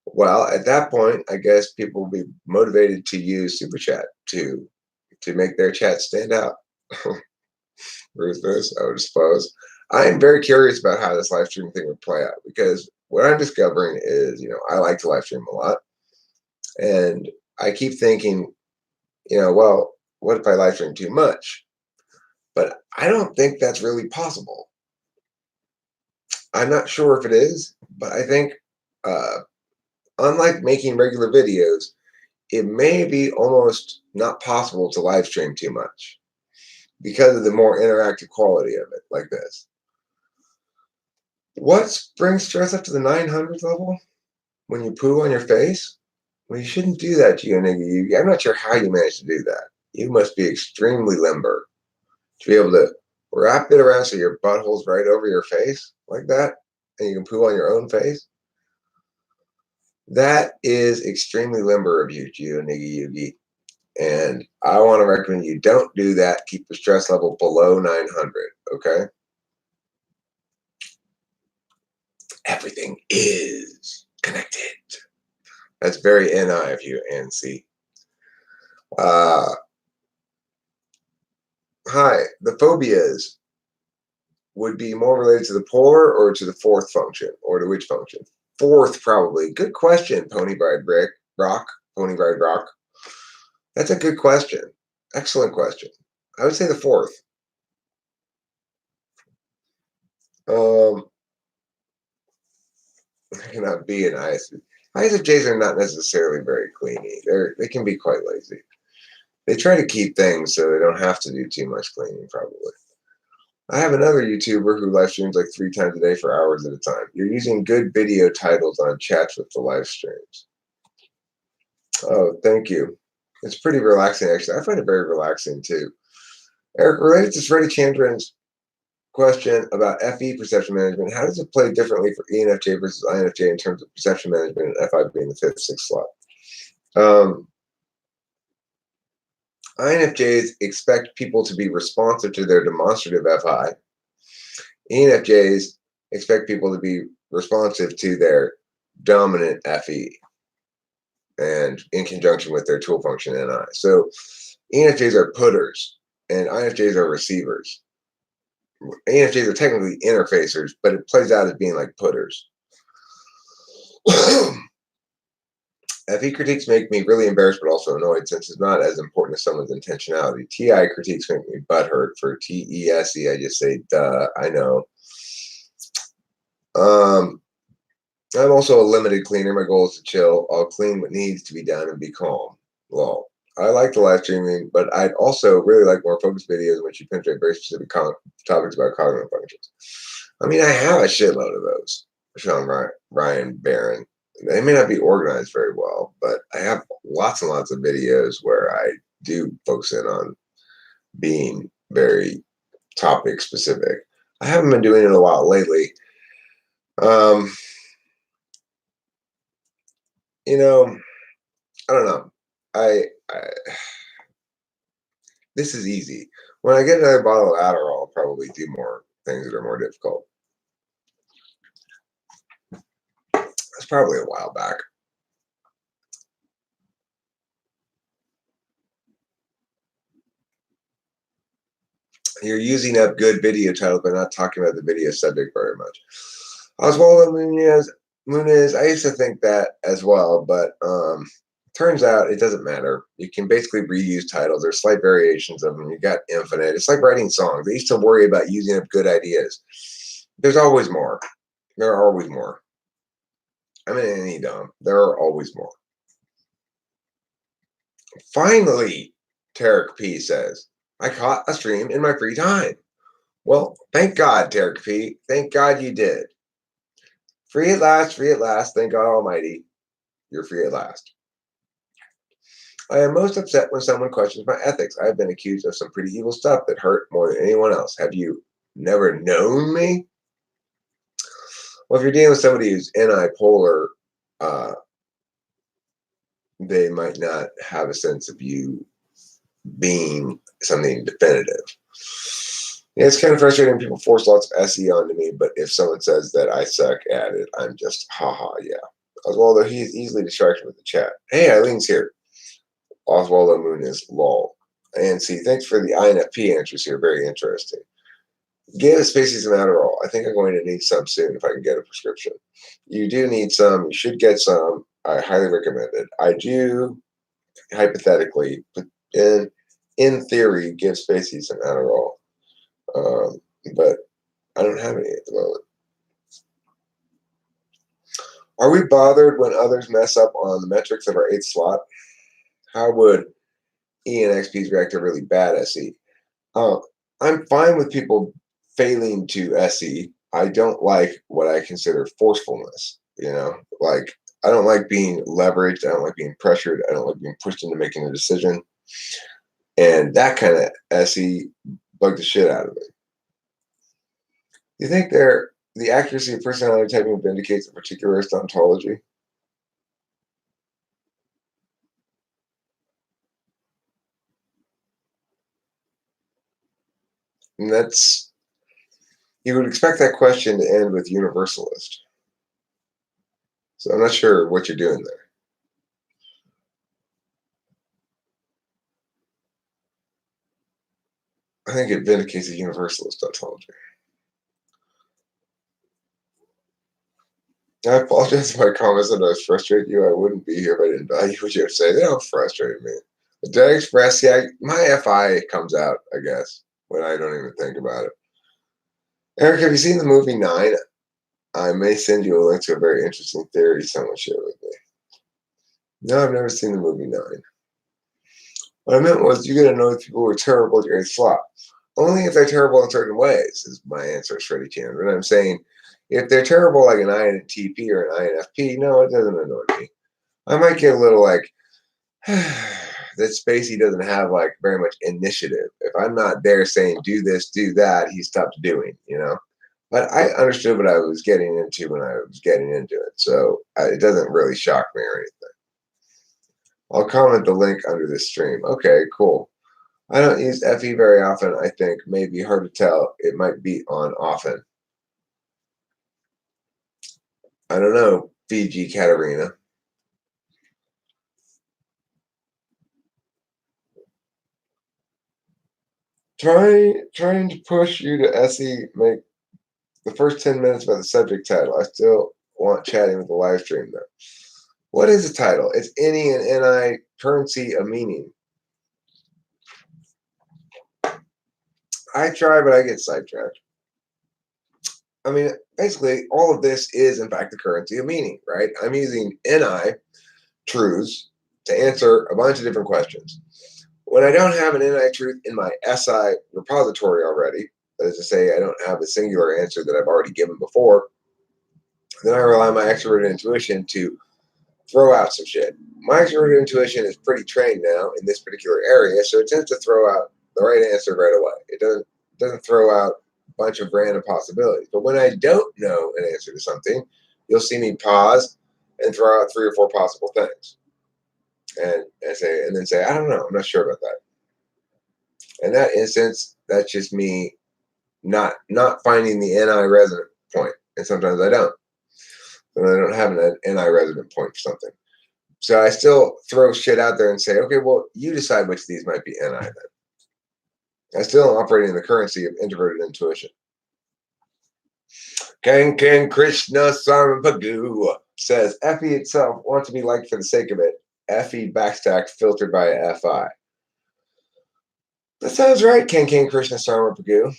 Well, at that point, I guess people will be motivated to use Super Chat to make their chat stand out. Ruthless, I would suppose. I am very curious about how this live stream thing would play out because what I'm discovering is, I like to live stream a lot. And I keep thinking, well, what if I live stream too much? But I don't think that's really possible. I'm not sure if it is, but I think, unlike making regular videos, it may be almost not possible to live stream too much because of the more interactive quality of it, like this. What brings stress up to the 900 level? When you poo on your face? Well, you shouldn't do that, Gioniggy. I'm not sure how you managed to do that. You must be extremely limber to be able to wrap it around so your butthole's right over your face like that, and you can poo on your own face. That is extremely limber of you, Gioniggy Yugi. And I want to recommend you don't do that. Keep the stress level below 900, okay? Everything is connected. That's very NI of you, NC. Hi, the phobias would be more related to the polar or to the fourth function, or to which function? Fourth, probably. Good question, Pony Bride Rock. Pony Bride Rock. That's a good question. Excellent question. I would say the fourth. I cannot be an ISFJ. ISFJs are not necessarily very cleany. They can be quite lazy. They try to keep things so they don't have to do too much cleaning, probably. I have another YouTuber who live streams like 3 times a day for hours at a time. You're using good video titles on chats with the live streams. Oh, thank you. It's pretty relaxing, actually. I find it very relaxing, too. Eric, related to Freddie Chandran's question about FE perception management, how does it play differently for ENFJ versus INFJ in terms of perception management and FI being the 5th, 6th slot? INFJs expect people to be responsive to their demonstrative FI. ENFJs expect people to be responsive to their dominant FE and in conjunction with their tool function NI. So ENFJs are putters and INFJs are receivers. ENFJs are technically interfacers, but it plays out as being like putters. FE critiques make me really embarrassed but also annoyed since it's not as important as someone's intentionality. TI critiques make me butthurt. For TESE, I just say, duh, I know. I'm also a limited cleaner. My goal is to chill. I'll clean what needs to be done and be calm. Well, I like the live streaming, but I'd also really like more focused videos in which you penetrate very specific topics about cognitive functions. I mean, I have a shitload of those. Ryan Barron. They may not be organized very well, but I have lots and lots of videos where I do focus in on being very topic specific. I haven't been doing it a lot lately. Um, you know, I don't know. I this is easy. When I get another bottle of Adderall, I'll probably do more things that are more difficult. It's probably a while back. You're using up good video titles, but not talking about the video subject very much. Oswaldo Munez, I used to think that as well, but turns out it doesn't matter. You can basically reuse titles. There's slight variations of them. You got infinite. It's like writing songs. They used to worry about using up good ideas. There's always more. There are always more. I'm in any dump. There are always more. Finally, Tarek P says, I caught a stream in my free time. Well, thank God, Tarek P. Thank God you did. Free at last, free at last. Thank God Almighty. You're free at last. I am most upset when someone questions my ethics. I have been accused of some pretty evil stuff that hurt more than anyone else. Have you never known me? Well, if you're dealing with somebody who's anti-polar, uh, they might not have a sense of you being something definitive. Yeah, it's kind of frustrating when people force lots of SE onto me, but if someone says that I suck at it, I'm just, haha, yeah. Oswaldo, he's easily distracted with the chat. Hey, Eileen's here. Oswaldo Moon is lol. And see, thanks for the INFP answers here. Very interesting. Give Spacey some Adderall. I think I'm going to need some soon if I can get a prescription. You do need some. You should get some. I highly recommend it. I do, hypothetically, in theory, give Spacey some Adderall. But I don't have any at the moment. Are we bothered when others mess up on the metrics of our 8th slot? How would ENXPs react to really bad SE? I'm fine with people failing to SE. I don't like what I consider forcefulness. Like I don't like being leveraged. I don't like being pressured. I don't like being pushed into making a decision. And that kind of SE bugged the shit out of me. Do you think the accuracy of personality typing vindicates a particularist ontology? And you would expect that question to end with universalist. So I'm not sure what you're doing there. I think it vindicates a universalist ontology. I apologize if my comments that I was frustrated you. I wouldn't be here if I didn't value what you have to say. They don't frustrate me. But did I express? Yeah, my FI comes out, I guess, when I don't even think about it. Eric, have you seen the movie 9? I may send you a link to a very interesting theory someone shared with me. No, I've never seen the movie 9. What I meant was you get to know if people were terrible at your 8th slot. Only if they're terrible in certain ways, is my answer, Shreddy Chan. But I'm saying if they're terrible like an INTP or an INFP, no, it doesn't annoy me. I might get a little like that Spacey doesn't have like very much initiative. If I'm not there saying do this, do that, he stops doing, But I understood what I was getting into when I was getting into it. So it doesn't really shock me or anything. I'll comment the link under this stream. Okay, cool. I don't use FE very often, I think. Maybe hard to tell. It might be on often. I don't know, Fiji Katarina. Trying to push you to SE, make the first 10 minutes about the subject title. I still want chatting with the live stream though. What is the title? It's any and NI currency a meaning. I try, but I get sidetracked. I mean, basically, all of this is, in fact, the currency of meaning, right? I'm using NI truths to answer a bunch of different questions. When I don't have an NI truth in my SI repository already, that is to say, I don't have a singular answer that I've already given before, Then I rely on my extroverted intuition to throw out some shit. My extroverted intuition is pretty trained now in this particular area, so it tends to throw out the right answer right away. It doesn't throw out a bunch of random possibilities. But when I don't know an answer to something, you'll see me pause and throw out 3 or 4 possible things, and then say, I don't know, I'm not sure about that. In that instance, that's just me not finding the NI resonant point, and sometimes I don't. And I don't have an NI resonant point for something. So I still throw shit out there and say, okay, well, you decide which of these might be NI then. I still am operating in the currency of introverted intuition. Kankan Krishna Sarmapagu says, FE itself wants to be liked for the sake of it. FE backstack filtered by a FI. That sounds right, Kankan Krishna Sarmapagu.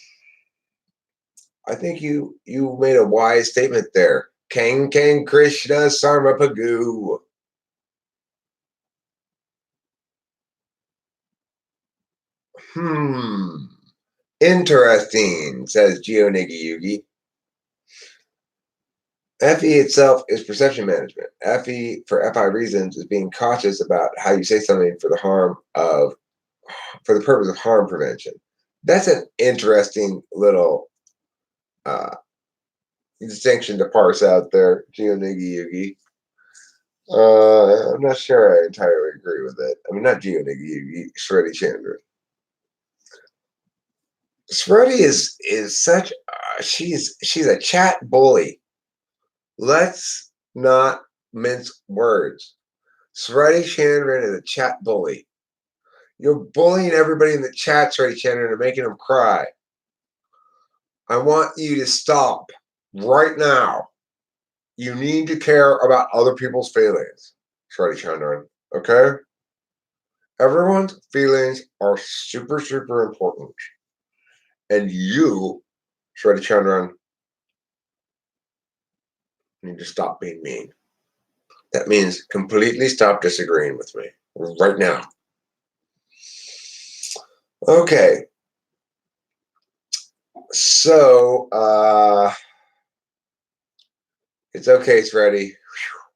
I think you made a wise statement there. Kankan Krishna Sarmapagu. Interesting, says Geonigi Yugi. FE itself is perception management. FE, for FI reasons, is being cautious about how you say something for the purpose of harm prevention. That's an interesting little distinction to parse out there, Geonigi Yugi. I'm not sure I entirely agree with it. I mean, not Geonigi Yugi, Shreddy Chandra. Shreddy is such she's a chat bully. Let's not mince words. Shreddy Chandran is a chat bully. You're bullying everybody in the chat, Shreddy Chandran, and making them cry. I want you to stop right now. You need to care about other people's feelings, Shreddy Chandran. Okay? Everyone's feelings are super, super important. And you, Shreddy Chandran, need to stop being mean. That means completely stop disagreeing with me right now. Okay. So, it's okay, Shreddy.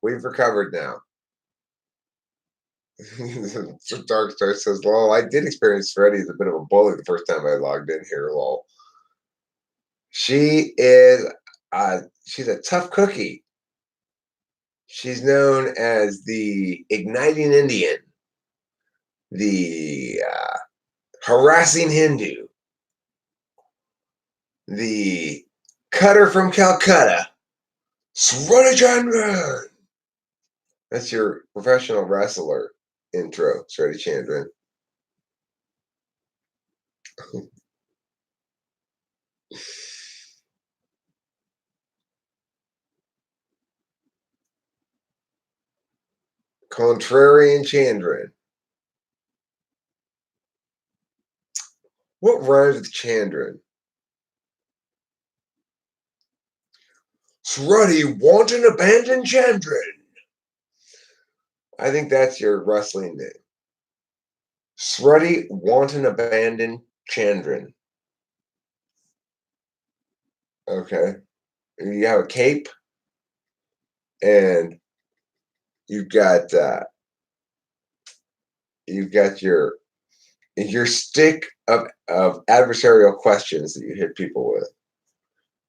We've recovered now. Dark Star says, lol, I did experience Shreddy as a bit of a bully the first time I logged in here, lol. She is, she's a tough cookie. She's known as the Igniting Indian, the Harassing Hindu, the Cutter from Calcutta, Shreddy Chandran. That's your professional wrestler intro, Shreddy Chandran. Contrarian Chandran. What rhymes with Chandran? Shreddy Wanton Abandoned Chandran. I think that's your wrestling name. Shreddy Wanton Abandoned Chandran. Okay. You have a cape and you've got your stick of adversarial questions that you hit people with.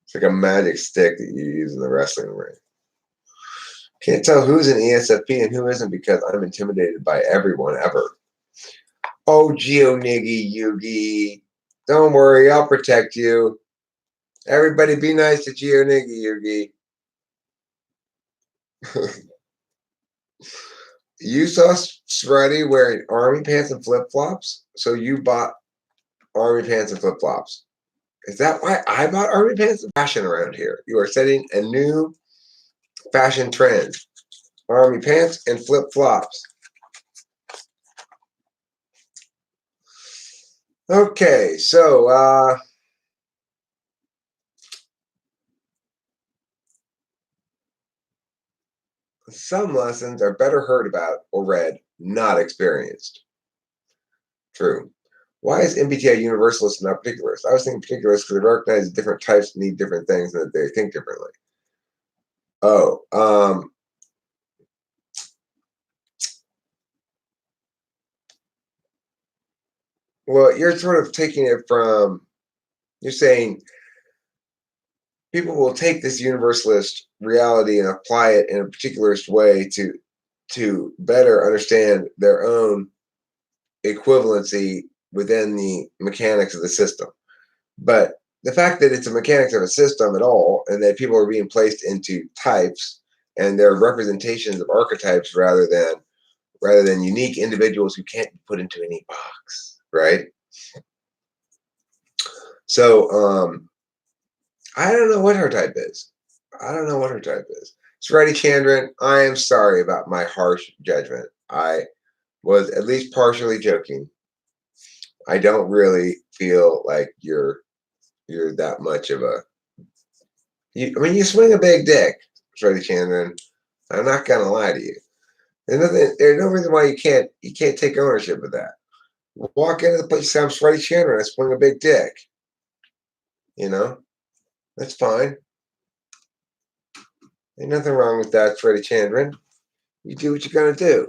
It's like a magic stick that you use in the wrestling ring. Can't tell who's an ESFP and who isn't because I'm intimidated by everyone ever. Oh, Geonigi Yugi. Don't worry, I'll protect you. Everybody be nice to Geonigi Yugi. You saw Shreddy wearing army pants and flip-flops, so you bought army pants and flip-flops. Is that why I bought army pants? Fashion around here. You are setting a new fashion trend. Army pants and flip-flops. Okay, so some lessons are better heard about or read, not experienced. True. Why is MBTI universalist and not particularist? I was thinking particularist because they recognize different types need different things and that they think differently. Oh, well, you're sort of taking it from, you're saying people will take this universalist reality and apply it in a particularist way to better understand their own equivalency within the mechanics of the system. But the fact that it's a mechanics of a system at all, and that people are being placed into types, and they're representations of archetypes rather than unique individuals who can't be put into any box, right? So I don't know what her type is. I don't know what her type is. Freddie Chandran, I am sorry about my harsh judgment. I was at least partially joking. I don't really feel like you're that much of a. I mean, you swing a big dick, Freddie Chandran. I'm not gonna lie to you. There's no reason why you can't take ownership of that. Walk into the place, say I'm Freddie Chandran. I swing a big dick. You know, that's fine. Ain't nothing wrong with that, Freddie Chandran. You do what you're gonna do.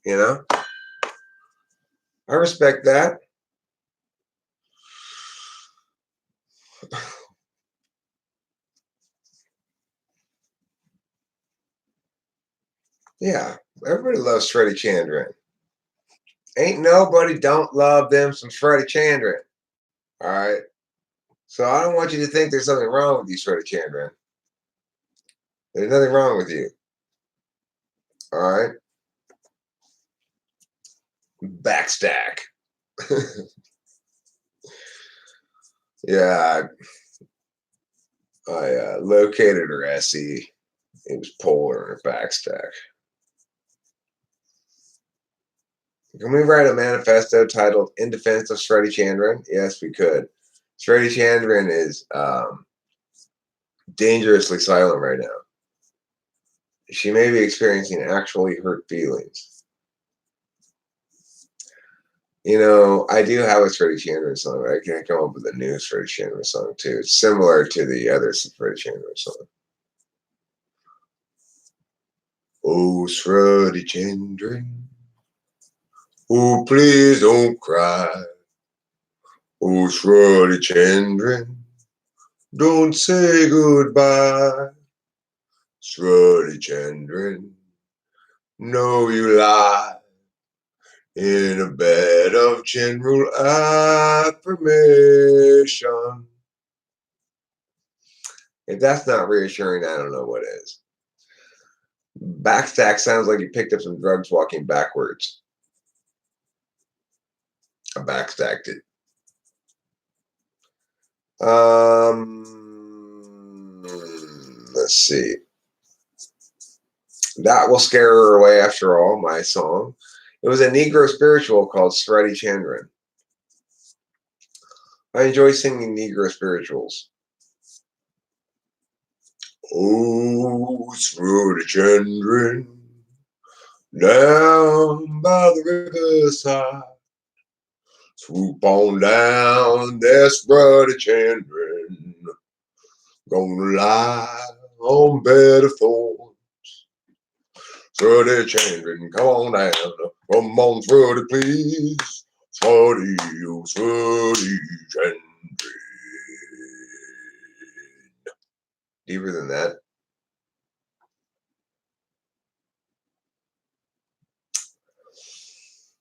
You know, I respect that. Yeah, everybody loves Freddie Chandran. Ain't nobody don't love them some Freddie Chandran. All right. So I don't want you to think there's something wrong with you, Freddie Chandran. There's nothing wrong with you. All right. Backstack. Yeah, I located her SE. It was polar in her backstack. Can we write a manifesto titled "In Defense of Freddie Chandran"? Yes, we could. Freddie Chandran is dangerously silent right now. She may be experiencing actually hurt feelings. You know, I do have a Freddie Chandran song. I can come up with a new Freddie Chandran song too. It's similar to the other Freddie Chandran song. Oh, Freddie Chandran. Oh, please don't cry. Oh, Freddie Chandran. Don't say goodbye. Freddie Chandran. No, you lie. In a bed of general affirmation. If that's not reassuring, I don't know what is. Backstack sounds like you picked up some drugs walking backwards. I backstacked it. Let's see. That will scare her away after all, my song. It was a Negro spiritual called Freddie Chandran. I enjoy singing Negro spirituals. Oh, Freddie Chandran, down by the riverside. Swoop on down, there's Freddie Chandran. Gonna lie on bed of thorns. Freddie Chandran, come on down. Come on, Freddie, please. Freddie, oh, Freddie Chandran. Deeper than that.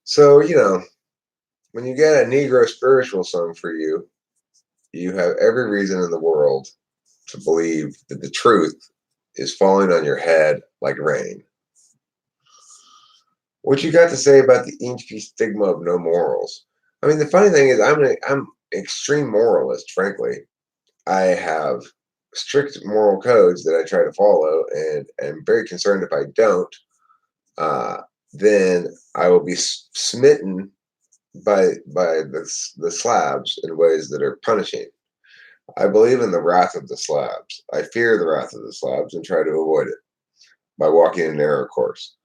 So, when you get a Negro spiritual song for you, you have every reason in the world to believe that the truth is falling on your head like rain. What you got to say about the Inchpi stigma of no morals? I mean, the funny thing is, I'm an extreme moralist. Frankly, I have strict moral codes that I try to follow, and am very concerned if I don't, uh, then I will be smitten by the slabs in ways that are punishing. I believe in the wrath of the slabs. I fear the wrath of the slabs and try to avoid it by walking a narrow course.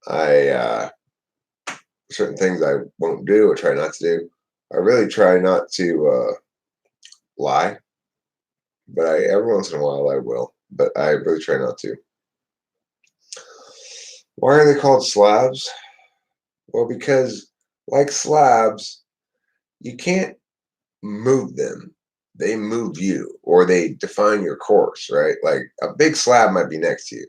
I certain things I won't do or try not to do. I really try not to lie, but every once in a while I will. but I really try not to. Why are they called slabs? Well, because like slabs, you can't move them. They move you or they define your course, right? Like a big slab might be next to you.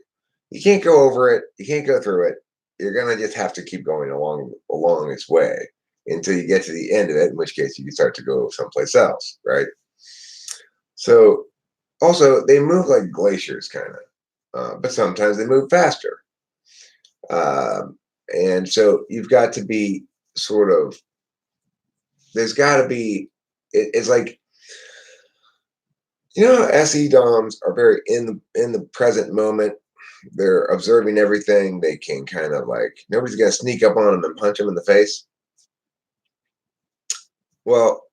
You can't go over it, you can't go through it. You're gonna just have to keep going along its way until you get to the end of it, in which case you can start to go someplace else, right? So also they move like glaciers kind of, but sometimes they move faster. Um, and so you've got to be sort of there's got to be it's like SE DOMs are very in the present moment. They're observing everything. They can kind of like nobody's gonna sneak up on them and punch them in the face. Well,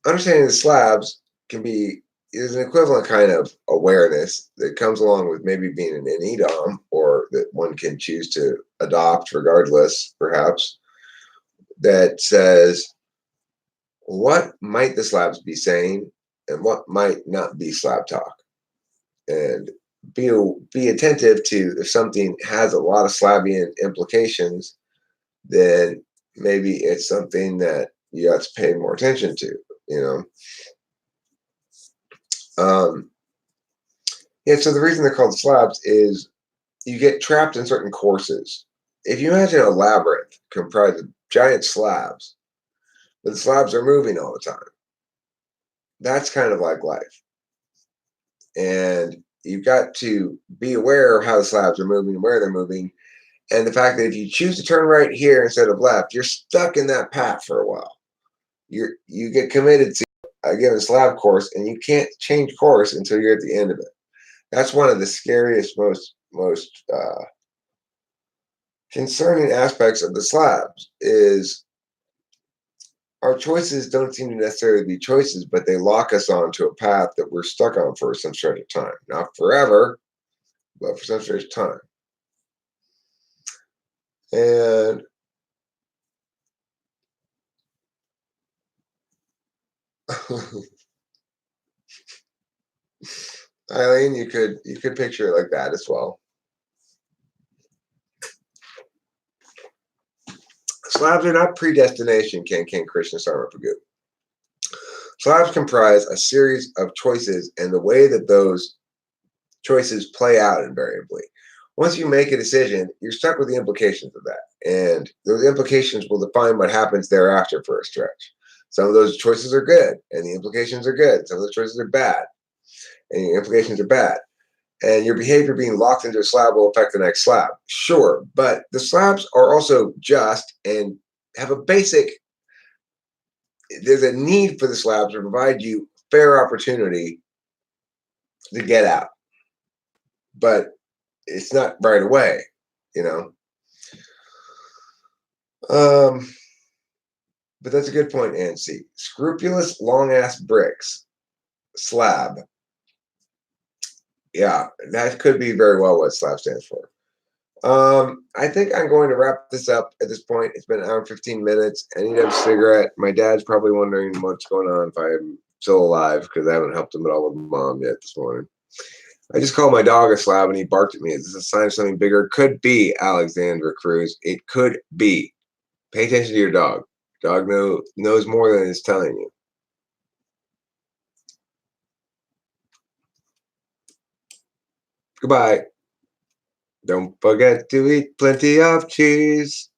understanding the slabs can be is an equivalent kind of awareness that comes along with maybe being an NEDOM or that one can choose to adopt regardless, perhaps, that says what might the slabs be saying and what might not be slab talk, and be attentive to if something has a lot of Slavian implications, then maybe it's something that you have to pay more attention to. You um, yeah. So the reason they're called slabs is you get trapped in certain courses. If you imagine a labyrinth comprised of giant slabs, but the slabs are moving all the time, that's kind of like life. And you've got to be aware of how the slabs are moving, where they're moving, and the fact that if you choose to turn right here instead of left, you're stuck in that path for a while. You get committed to a given slab course, and you can't change course until you're at the end of it. That's one of the scariest, most concerning aspects of the slabs is our choices don't seem to necessarily be choices, but they lock us onto a path that we're stuck on for some stretch of time. Not forever, but for some stretch of time. And Eileen, you could picture it like that as well. Slabs are not predestination, Ken Krishna Sarmapagu. Slabs comprise a series of choices and the way that those choices play out invariably. Once you make a decision, you're stuck with the implications of that. And those implications will define what happens thereafter for a stretch. Some of those choices are good and the implications are good. Some of the choices are bad and the implications are bad. And your behavior being locked into a slab will affect the next slab. Sure, but the slabs are also just and have a basic, there's a need for the slabs to provide you fair opportunity to get out. But it's not right away, you know. Um, but that's a good point, Nancy. Scrupulous long ass bricks slab. Yeah, that could be very well what slab stands for. I think I'm going to wrap this up at this point. It's been an hour and 15 minutes. I need to have a cigarette. My dad's probably wondering what's going on if I'm still alive because I haven't helped him at all with mom yet this morning. I just called my dog a slab and he barked at me. Is this a sign of something bigger? Could be, Alexandra Cruz. It could be. Pay attention to your dog. Dog knows more than it's telling you. Goodbye. Don't forget to eat plenty of cheese.